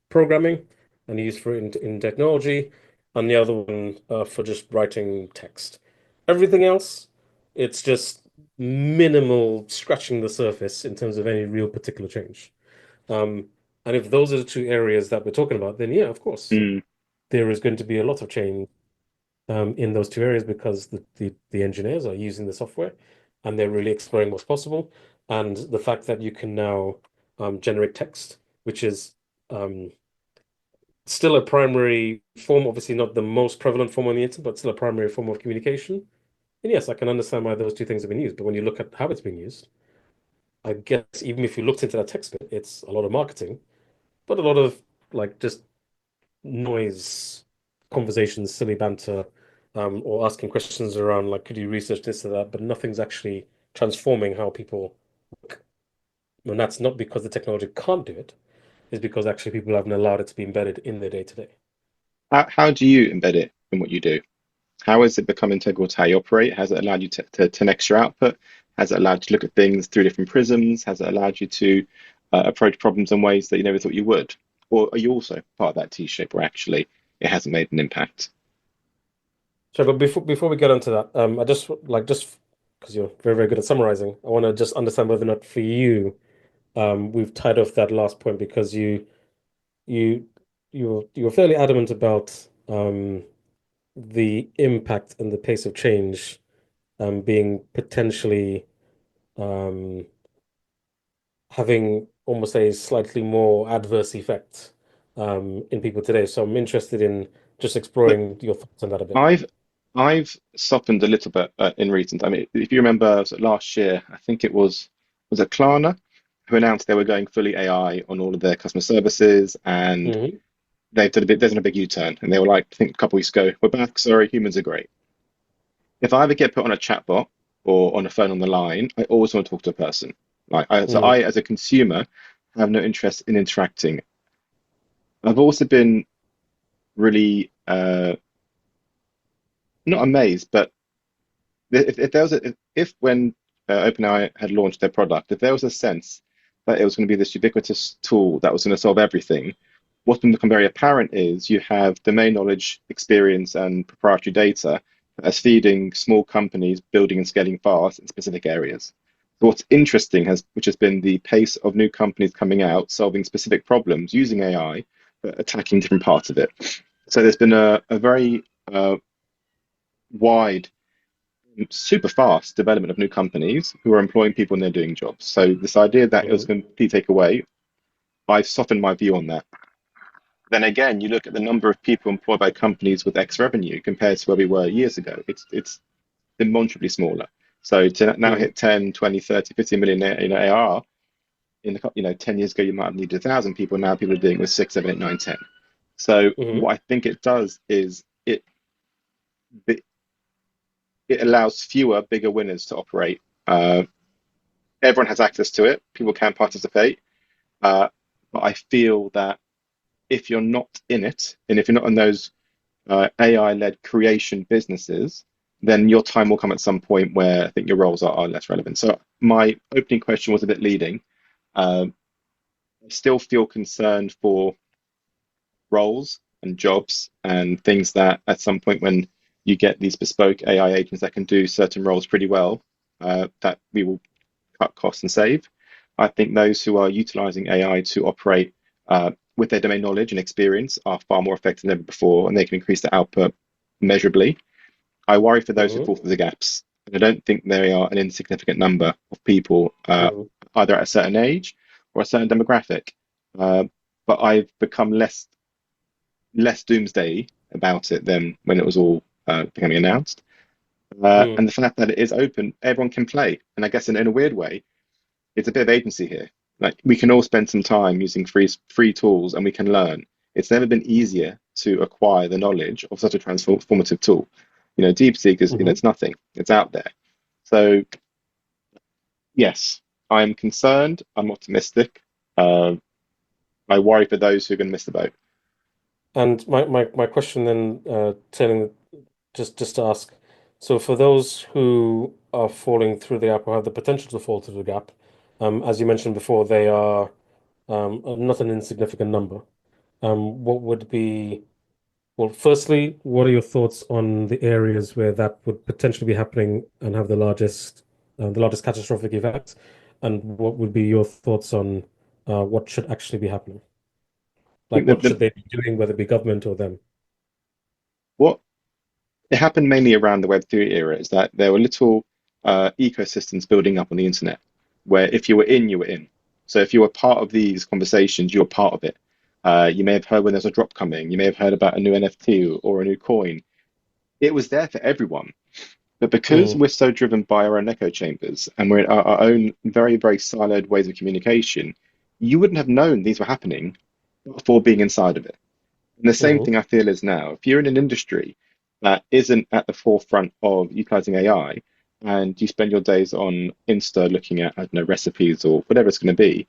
programming and used for in technology, and the other one for just writing text. Everything else, it's just minimal scratching the surface in terms of any real particular change. Um, and if those are the two areas that we're talking about, then yeah, of course, mm. there is going to be a lot of change in those two areas because the engineers are using the software and they're really exploring what's possible. And the fact that you can now generate text, which is um, still a primary form, obviously not the most prevalent form on the internet, but still a primary form of communication. And yes, I can understand why those two things have been used. But when you look at how it's being used, I guess even if you looked into that text bit, it's a lot of marketing, but a lot of like just noise, conversations, silly banter, or asking questions around like, could you research this or that? But nothing's actually transforming how people work. And that's not because the technology can't do it, it's because actually people haven't allowed it to be embedded in their day to day. How do you embed it in what you do? How has it become integral to how you operate? Has it allowed you to 10x your output? Has it allowed you to look at things through different prisms? Has it allowed you to approach problems in ways that you never thought you would? Or are you also part of that T shape where actually it hasn't made an impact? So, but before we get onto that, I just because you're very, very good at summarizing, I want to just understand whether or not for you, we've tied off that last point because you you're fairly adamant about the impact and the pace of change being potentially um, having almost a slightly more adverse effect in people today. So I'm interested in just But exploring your thoughts on that a bit. I've I've softened a little bit in recent. I mean, if you remember last year, I think it was it Klarna who announced they were going fully AI on all of their customer services, and Hmm. there's been a big U-turn, and they were like, I think a couple weeks ago, we're back. Sorry, humans are great. If I ever get put on a chatbot or on a phone on the line, I always want to talk to a person. So Mm. I, as a consumer, have no interest in interacting. I've also been really not amazed, but if there was if when OpenAI had launched their product, if there was a sense that it was going to be this ubiquitous tool that was going to solve everything, what's been become very apparent is you have domain knowledge, experience, and proprietary data as feeding small companies building and scaling fast in specific areas. So what's interesting which has been the pace of new companies coming out, solving specific problems using AI but attacking different parts of it. So there's been a very wide, super fast development of new companies who are employing people and they're doing jobs. So this idea that it was Hmm. going to take away, I've softened my view on that. Then again, you look at the number of people employed by companies with X revenue compared to where we were years ago. It's demonstrably smaller. So to now Hmm. hit 10, 20, 30, 50 million in AR, in 10 years ago, you might have needed 1,000 people. Now people are doing it with 6, 7, 8, 9, 10. So Hmm. what I think it does is it allows fewer, bigger winners to operate. Everyone has access to it. People can participate. Uh, but I feel that if you're not in it, and if you're not in those AI-led creation businesses, then your time will come at some point where I think your roles are less relevant. So my opening question was a bit leading. Um, I still feel concerned for roles and jobs and things that at some point when you get these bespoke AI agents that can do certain roles pretty well, that we will cut costs and save. I think those who are utilizing AI to operate with their domain knowledge and experience are far more effective than ever before, and they can increase their output measurably. I worry for those who Hmm. fall through the gaps. And I don't think they are an insignificant number of people, Hmm. either at a certain age or a certain demographic. Uh, but I've become less doomsday about it than when it was all becoming announced. Hmm. And the fact that it is open, everyone can play. And I guess in a weird way, it's a bit of agency here. Like we can all spend some time using free tools and we can learn. It's never been easier to acquire the knowledge of such a transformative tool. DeepSeek is, Hmm. it's nothing. It's out there. So yes, I'm concerned. I'm optimistic. Uh, I worry for those who are going to miss the boat. And my question then, turning just to ask, so for those who are falling through the gap or have the potential to fall through the gap, as you mentioned before, they are not an insignificant number. What would be, well, firstly, what are your thoughts on the areas where that would potentially be happening and have the largest catastrophic effect? And what would be your thoughts on what should actually be happening? I think Like, that what should they be doing, whether it be government or them? what it happened mainly around the Web3 era is that there were little ecosystems building up on the internet where if you were in, you were in. So if you were part of these conversations, you were part of it. You may have heard when there's a drop coming. You may have heard about a new NFT or a new coin. It was there for everyone. But because Mm, we're so driven by our own echo chambers and we're in our own very, very siloed ways of communication, you wouldn't have known these were happening before being inside of it. And the same mm, thing I feel is now. If you're in an industry that isn't at the forefront of utilizing AI and you spend your days on Insta looking at, I don't know, recipes or whatever it's going to be,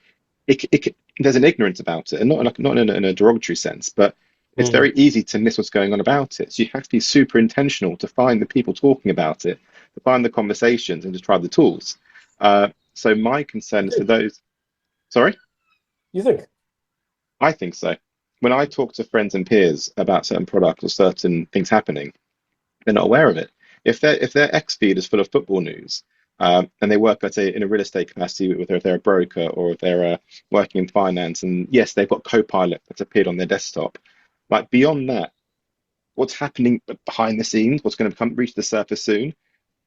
there's an ignorance about it, and not in a derogatory sense, but it's mm. very easy to miss what's going on about it. So you have to be super intentional to find the people talking about it, to find the conversations, and to try the tools. So my concern You is for think? those. Sorry? You think? I think so. When I talk to friends and peers about certain products or certain things happening, they're not aware of it. If their X feed is full of football news, and they work at in a real estate capacity, whether if they're a broker or if they're working in finance, and yes, they've got Copilot that's appeared on their desktop. Like beyond that, what's happening behind the scenes, what's going to reach the surface soon?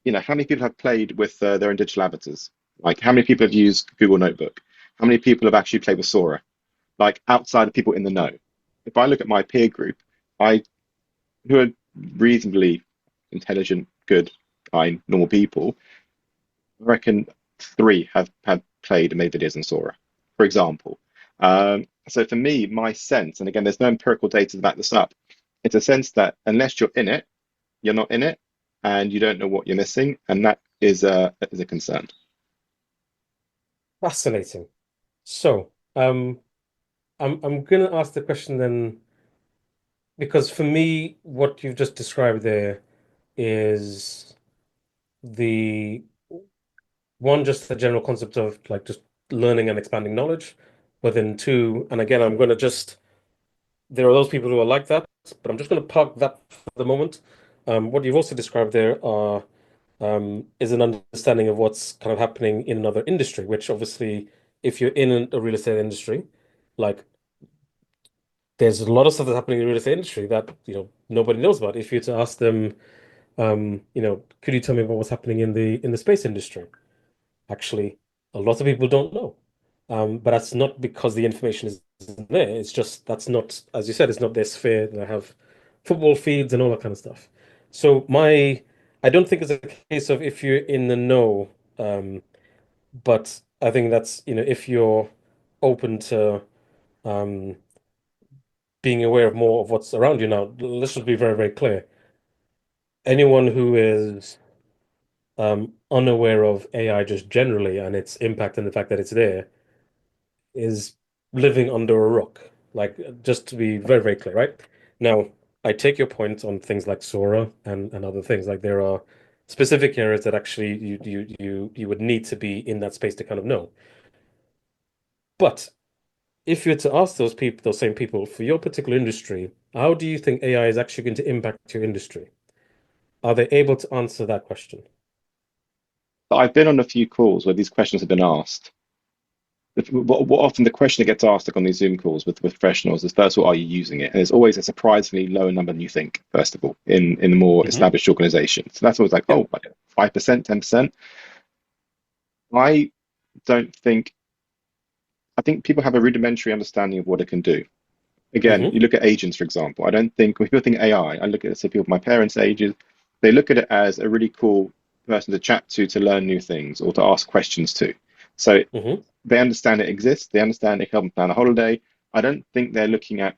How many people have played with their own digital avatars? Like, how many people have used Google Notebook? How many people have actually played with Sora? Like outside of people in the know. If I look at my peer group, I who are reasonably intelligent, good, kind, normal people, I reckon three have played and made videos in Sora, for example. So for me, my sense, and again, there's no empirical data to back this up, it's a sense that unless you're in it, you're not in it, and you don't know what you're missing, and that is a concern. Fascinating. So, I'm gonna ask the question then, because for me, what you've just described there is the one, just the general concept of like just learning and expanding knowledge, but then two, and again, I'm gonna just there are those people who are like that, but I'm just gonna park that for the moment. What you've also described there is an understanding of what's kind of happening in another industry, which obviously, if you're in a real estate industry, like there's a lot of stuff that's happening in the real estate industry that, nobody knows about. If you were to ask them, could you tell me about what's happening in the space industry? Actually, a lot of people don't know. But that's not because the information isn't there. It's just that's not, as you said, it's not their sphere. They have football feeds and all that kind of stuff. So I don't think it's a case of if you're in the know, but I think that's, if you're open to um, being aware of more of what's around you now. Let's just be very, very clear. Anyone who is unaware of AI just generally and its impact and the fact that it's there is living under a rock. Like, just to be very, very clear, right? Now, I take your point on things like Sora and other things. Like, there are specific areas that actually you would need to be in that space to kind of know. But if you were to ask those people, those same people, for your particular industry, how do you think AI is actually going to impact your industry? Are they able to answer that question? But I've been on a few calls where these questions have been asked. What often the question that gets asked, like on these Zoom calls with professionals, is first of all, are you using it? And it's always a surprisingly lower number than you think, first of all, in the more Hmm. established organizations. So that's always like, Yeah. oh, like 5%, 10%. I don't think, I think people have a rudimentary understanding of what it can do. Again, Hmm. you look at agents, for example. I don't think when people think AI, I look at, say, people my parents' ages, they look at it as a really cool person to chat to learn new things or to ask questions to. So Hmm. they understand it exists. They understand it can help them plan a holiday. I don't think they're looking at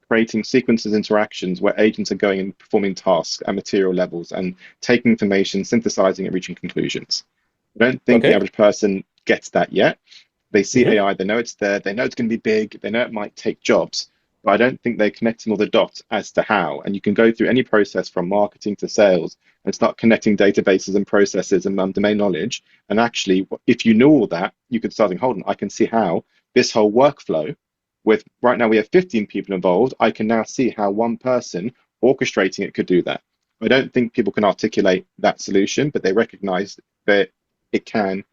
creating sequences, interactions where agents are going and performing tasks at material levels and taking information, synthesizing it, reaching conclusions. I don't think the Okay. average person gets that yet. They see Hmm. AI, they know it's there, they know it's going to be big, they know it might take jobs, but I don't think they're connecting all the dots as to how. And you can go through any process from marketing to sales and start connecting databases and processes and domain knowledge. And actually, if you know all that, you could start thinking, hold on, I can see how this whole workflow with right now we have 15 people involved. I can now see how one person orchestrating it could do that. I don't think people can articulate that solution, but they recognize that it can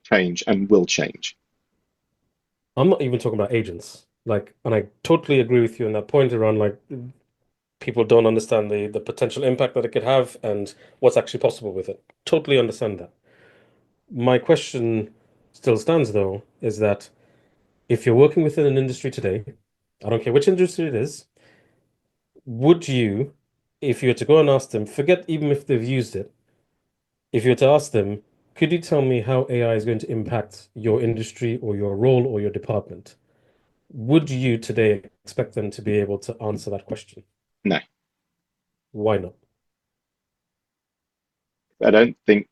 change and will change. I'm not even talking about agents. Like, and I totally agree with you on that point around like people don't understand the potential impact that it could have and what's actually possible with it. Totally understand that. My question still stands though, is that if you're working within an industry today, I don't care which industry it is, would you, if you were to go and ask them, forget even if they've used it, if you were to ask them, could you tell me how AI is going to impact your industry or your role or your department? Would you today expect them to be able to answer that question? No, Why not? I don't think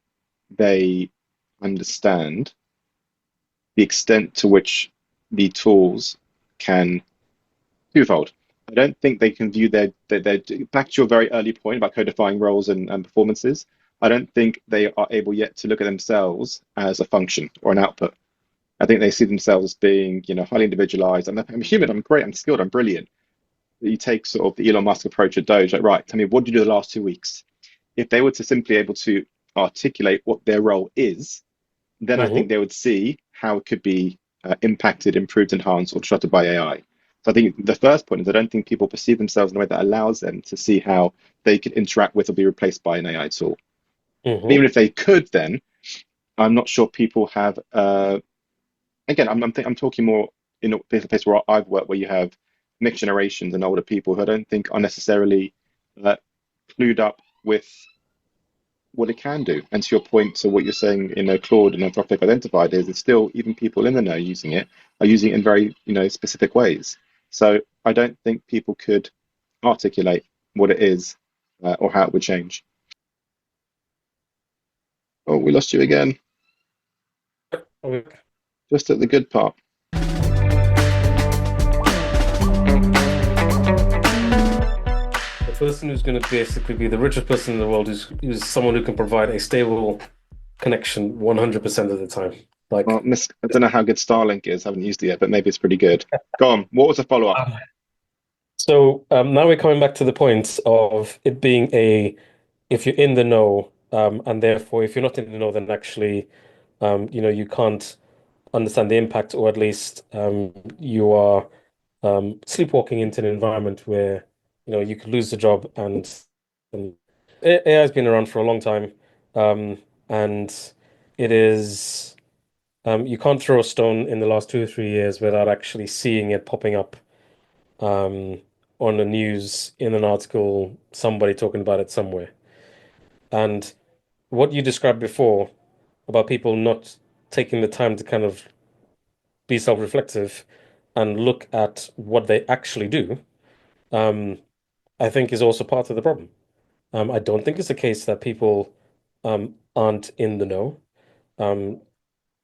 they understand the extent to which the tools can twofold. I don't think they can view their back to your very early point about codifying roles and performances. I don't think they are able yet to look at themselves as a function or an output. I think they see themselves as being, highly individualized. I'm human. I'm great. I'm skilled. I'm brilliant. You take sort of the Elon Musk approach at Doge, like, right, tell me, what did you do the last 2 weeks? If they were to simply able to articulate what their role is, then I think Hmm. they would see how it could be impacted, improved, enhanced, or disrupted by AI. So I think the first point is I don't think people perceive themselves in a way that allows them to see how they could interact with or be replaced by an AI tool. And Hmm. even if they could, then I'm not sure people have. Again, I'm talking more in a place where I've worked, where you have mixed generations and older people who I don't think are necessarily uh, clued up with what it can do. And to your point, to what you're saying, Claude and Anthropic identified is it's still even people in the know using it are using it in very, specific ways. So I don't think people could articulate what it is or how it would change. Oh, we lost you again, just at the good part. The person who's going to basically be the richest person in the world is someone who can provide a stable connection 100% of the time. Well, Like, Miss, I don't know how good Starlink is. Haven't used it yet, but maybe it's pretty good. Go on. What was the follow up? um, so now we're coming back to the point of it being if you're in the know, and therefore if you're not in the know, then actually, you can't understand the impact, or at least you are. sleepwalking into an environment where, you could lose the job and AI has been around for a long time. And it is, you can't throw a stone in the last 2 or 3 years without actually seeing it popping up, um, on the news, in an article, somebody talking about it somewhere. And what you described before about people not taking the time to kind of be self-reflective and look at what they actually do, um, I think is also part of the problem. I don't think it's a case that people aren't in the know. Um,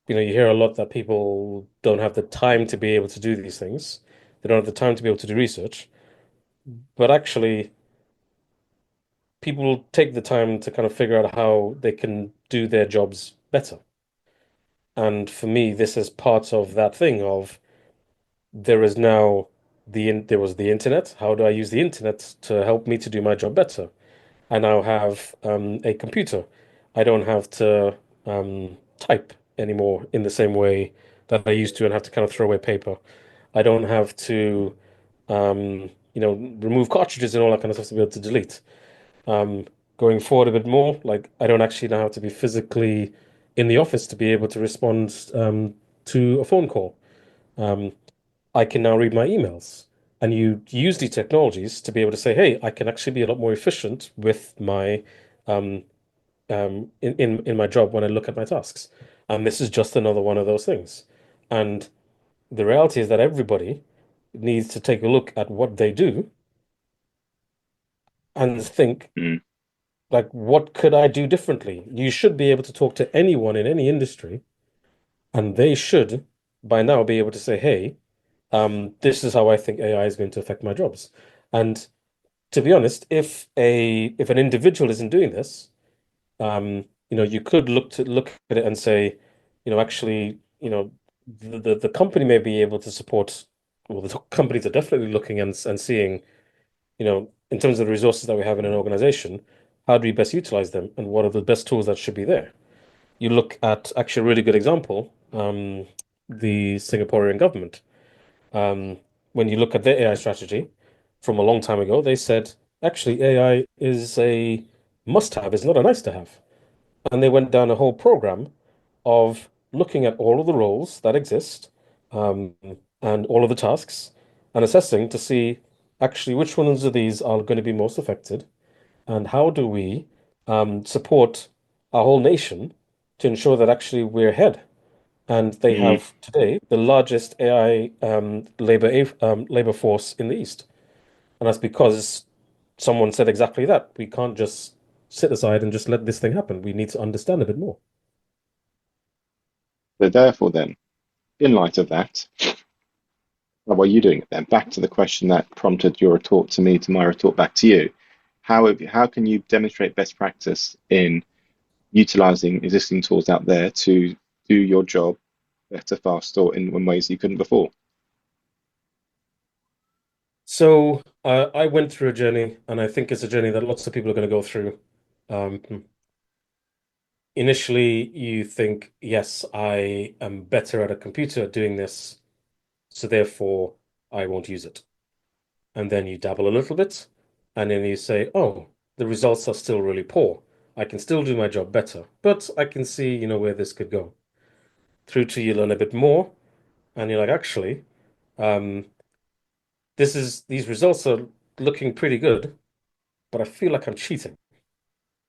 you hear a lot that people don't have the time to be able to do these things. They don't have the time to be able to do research. But actually, people take the time to kind of figure out how they can do their jobs better. And for me, this is part of that thing of there is now there was the internet. How do I use the internet to help me to do my job better? I now have a computer. I don't have to type anymore in the same way that I used to and have to kind of throw away paper. I don't have to remove cartridges and all that kind of stuff to be able to delete. Um, Going forward a bit more, like I don't actually now have to be physically in the office to be able to respond to a phone call. Um, I can now read my emails. And you use these technologies to be able to say, hey, I can actually be a lot more efficient with my um, in my job when I look at my tasks. And this is just another one of those things. And the reality is that everybody needs to take a look at what they do and think, Mm. like, what could I do differently? You should be able to talk to anyone in any industry, and they should by now be able to say, hey, this is how I think AI is going to affect my jobs. And to be honest, if an individual isn't doing this, you could look at it and say, actually, the company may be able to support, well, the companies are definitely looking and seeing, in terms of the resources that we have in an organization, how do we best utilize them and what are the best tools that should be there? You look at actually a really good example, the Singaporean government. Um, when you look at their AI strategy from a long time ago, they said actually AI is a must-have, it's not a nice to have. And they went down a whole program of looking at all of the roles that exist, um, and all of the tasks and assessing to see actually which ones of these are going to be most affected and how do we support our whole nation to ensure that actually we're ahead. And they Mm. have today the largest AI labor force in the East. And that's because someone said exactly that. We can't just sit aside and just let this thing happen. We need to understand a bit more. So therefore, then, in light of that, how are you doing it then? Back to the question that prompted your retort to me, to my retort back to you. How can you demonstrate best practice in utilizing existing tools out there to do your job better, faster, or in ways you couldn't before? So I went through a journey, and I think it's a journey that lots of people are going to go through. Initially, you think, yes, I am better at a computer at doing this, so therefore I won't use it. And then you dabble a little bit, and then you say, oh, the results are still really poor. I can still do my job better, but I can see, where this could go. Through to you learn a bit more, and you're like, actually, um, these results are looking pretty good, but I feel like I'm cheating.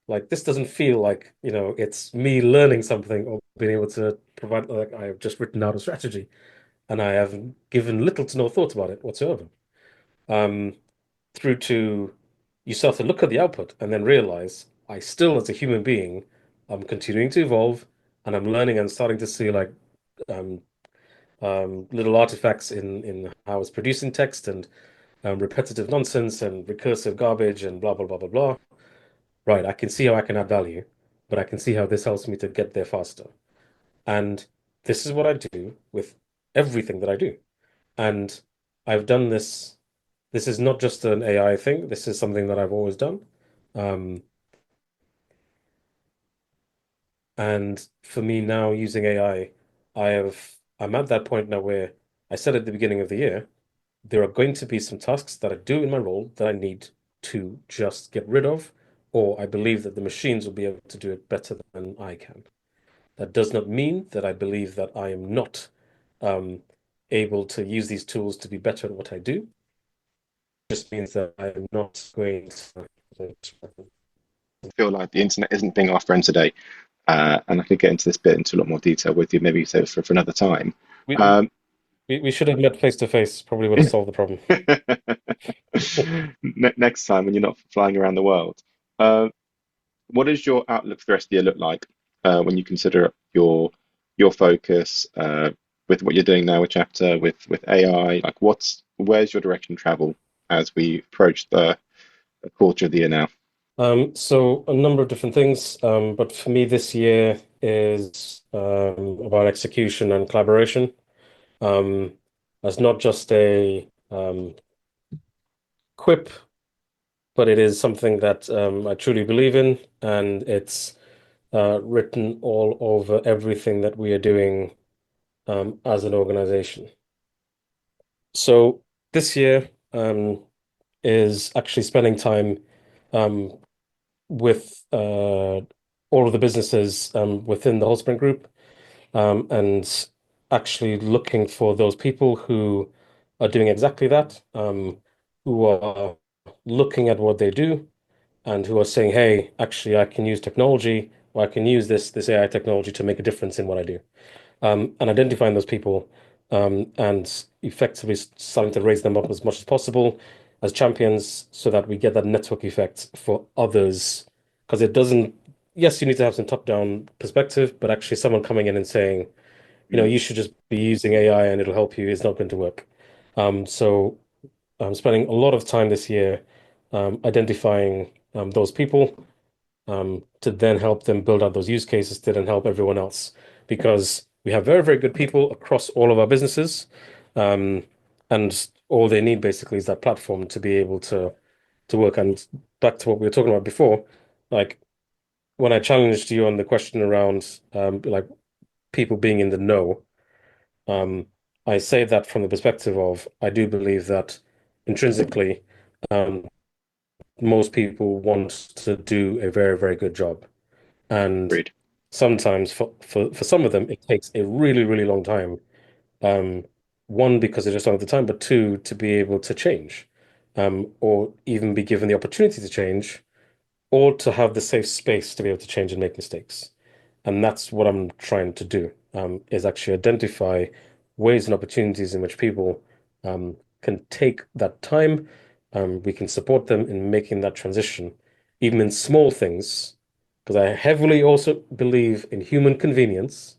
Like this doesn't feel like, it's me learning something or being able to provide, like I have just written out a strategy and I have given little to no thought about it whatsoever. Um, Through to you start to look at the output and then realize I still, as a human being, I'm continuing to evolve and I'm learning and starting to see like um, little artifacts in how it's producing text and repetitive nonsense and recursive garbage and blah blah blah blah blah. Right, I can see how I can add value, but I can see how this helps me to get there faster. And this is what I do with everything that I do. And I've done this. This is not just an AI thing. This is something that I've always done. Um, and for me now, using AI, I'm at that point now where I said at the beginning of the year, there are going to be some tasks that I do in my role that I need to just get rid of, or I believe that the machines will be able to do it better than I can. That does not mean that I believe that I am not um, able to use these tools to be better at what I do. It just means that I am not going to. I feel like the internet isn't being our friend today, and I could get into this bit into a lot more detail with you, maybe so for another time. We, Um, we should have met face to face, probably would have solved the problem. Next time when you're not flying around the world. Uh, what does your outlook for the rest of the year look like when you consider your focus with what you're doing now with Chapter, with AI? Like, where's your direction travel as we approach the quarter of the year now? So a number of different things, but for me this year is about execution and collaboration. Um, that's not just a quip, but it is something that I truly believe in, and it's written all over everything that we are doing as an organization. So this year is actually spending time um, with all of the businesses within the Wholesprint Group, and actually looking for those people who are doing exactly that, who are looking at what they do and who are saying, "Hey, actually, I can use technology, or I can use this AI technology to make a difference in what I do." And identifying those people and effectively starting to raise them up as much as possible as champions so that we get that network effect for others. Because it doesn't, yes, you need to have some top-down perspective, but actually someone coming in and saying, Mm, you should just be using AI and it'll help you is not going to work. So I'm spending a lot of time this year identifying those people to then help them build out those use cases to then help everyone else. Because we have very, very good people across all of our businesses. Um, and all they need basically is that platform to be able to work. And back to what we were talking about before, like when I challenged you on the question around like people being in the know, um, I say that from the perspective of I do believe that intrinsically, um, most people want to do a very, very good job. And agreed. sometimes for some of them, it takes a really, really long time. Um, one, because they just don't have the time, but two, to be able to change, or even be given the opportunity to change, or to have the safe space to be able to change and make mistakes. And that's what I'm trying to do, is actually identify ways and opportunities in which people can take that time. We can support them in making that transition, even in small things, because I heavily also believe in human convenience.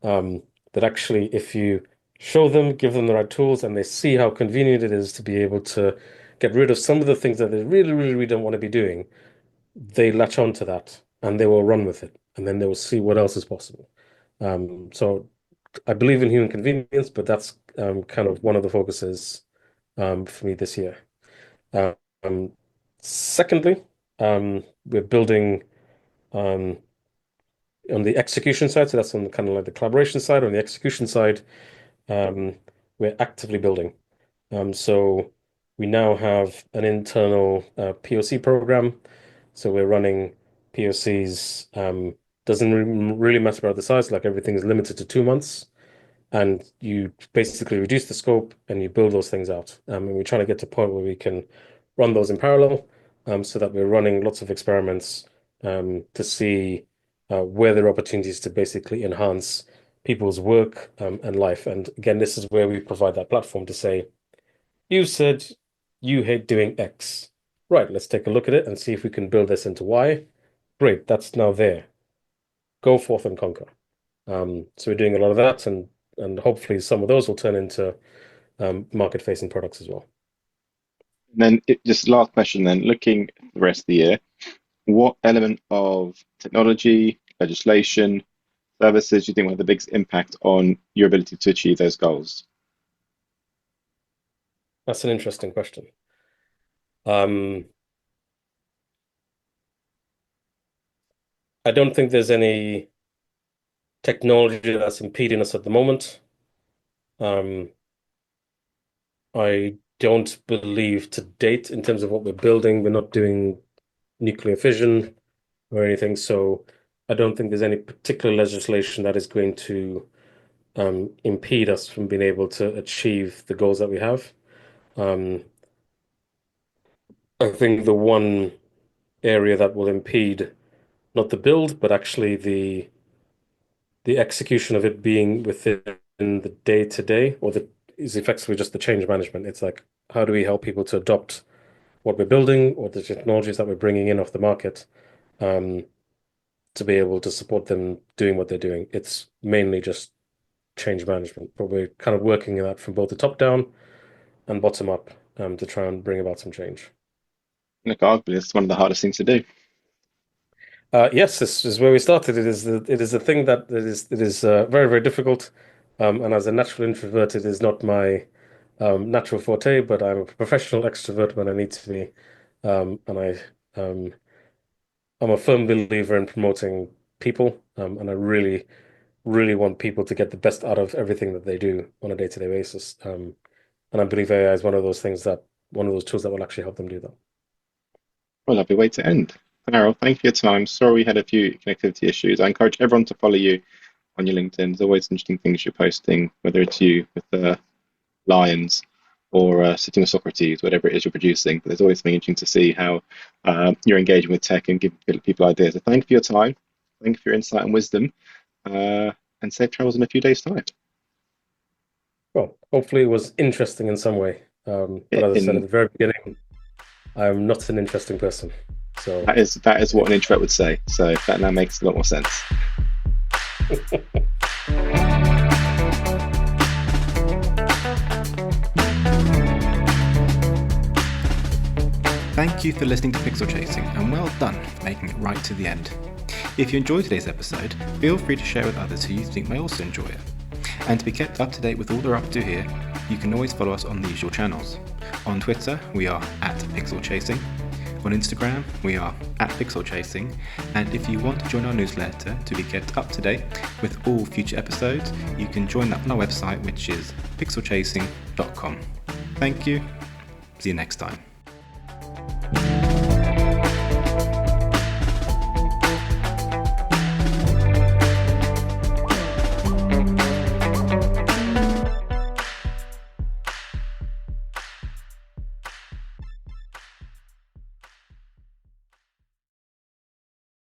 Um, that actually, if you show them, give them the right tools, and they see how convenient it is to be able to get rid of some of the things that they really, really, really don't want to be doing, they latch on to that and they will run with it, and then they will see what else is possible. So I believe in human convenience, but that's kind of one of the focuses for me this year. Um, Secondly, we're building um, on the execution side, so that's on kind of like the collaboration side. On the execution side, um, we're actively building. So we now have an internal POC program. So we're running POCs. Doesn't really matter about the size, like everything is limited to 2 months. And you basically reduce the scope and you build those things out. And we're trying to get to a point where we can run those in parallel, so that we're running lots of experiments to see where there are opportunities to basically enhance people's work and life. And again, this is where we provide that platform to say, you said you hate doing X. Right, let's take a look at it and see if we can build this into Y. Great, that's now there. Go forth and conquer. So we're doing a lot of that, and hopefully some of those will turn into market-facing products as well. And then just last question then, looking at the rest of the year, what element of technology, legislation, services do you think will have the biggest impact on your ability to achieve those goals? That's an interesting question. Um, I don't think there's any technology that's impeding us at the moment. Um, I don't believe to date, in terms of what we're building, we're not doing nuclear fission or anything. So I don't think there's any particular legislation that is going to impede us from being able to achieve the goals that we have. Um, I think the one area that will impede not the build, but actually the execution of it being within the day to day, or the is effectively just the change management. It's like, how do we help people to adopt what we're building or the technologies that we're bringing in off the market, um, to be able to support them doing what they're doing. It's mainly just change management, but we're kind of working in that from both the top down and bottom up, to try and bring about some change. Look, arguably, it's one of the hardest things to do. Yes, this is where we started. It is a thing that it is very, very difficult. And as a natural introvert, it is not my natural forte, but I'm a professional extrovert when I need to be. And I'm a firm believer in promoting people, and I really, really want people to get the best out of everything that they do on a day-to-day basis. And I believe AI is one of those tools that will actually help them do that. Well, lovely way to end. Darryll, thank you for your time. Sorry we had a few connectivity issues. I encourage everyone to follow you on your LinkedIn. There's always interesting things you're posting, whether it's you with the lions or sitting with Socrates, whatever it is you're producing. But there's always something interesting to see how you're engaging with tech and giving people ideas. So thank you for your time. Thank you for your insight and wisdom. And safe travels in a few days' time. Well, hopefully it was interesting in some way. But as I said at In the very beginning, I'm not an interesting person. So that is what an introvert would say. So that now makes a lot more sense. Thank you for listening to Pixel Chasing, and well done for making it right to the end. If you enjoyed today's episode, feel free to share with others who you think may also enjoy it. And to be kept up to date with all we're up to here, you can always follow us on the usual channels. On Twitter, we are @PixelChasing. On Instagram, we are @PixelChasing. And if you want to join our newsletter to be kept up to date with all future episodes, you can join that on our website, which is pixelchasing.com. Thank you. See you next time.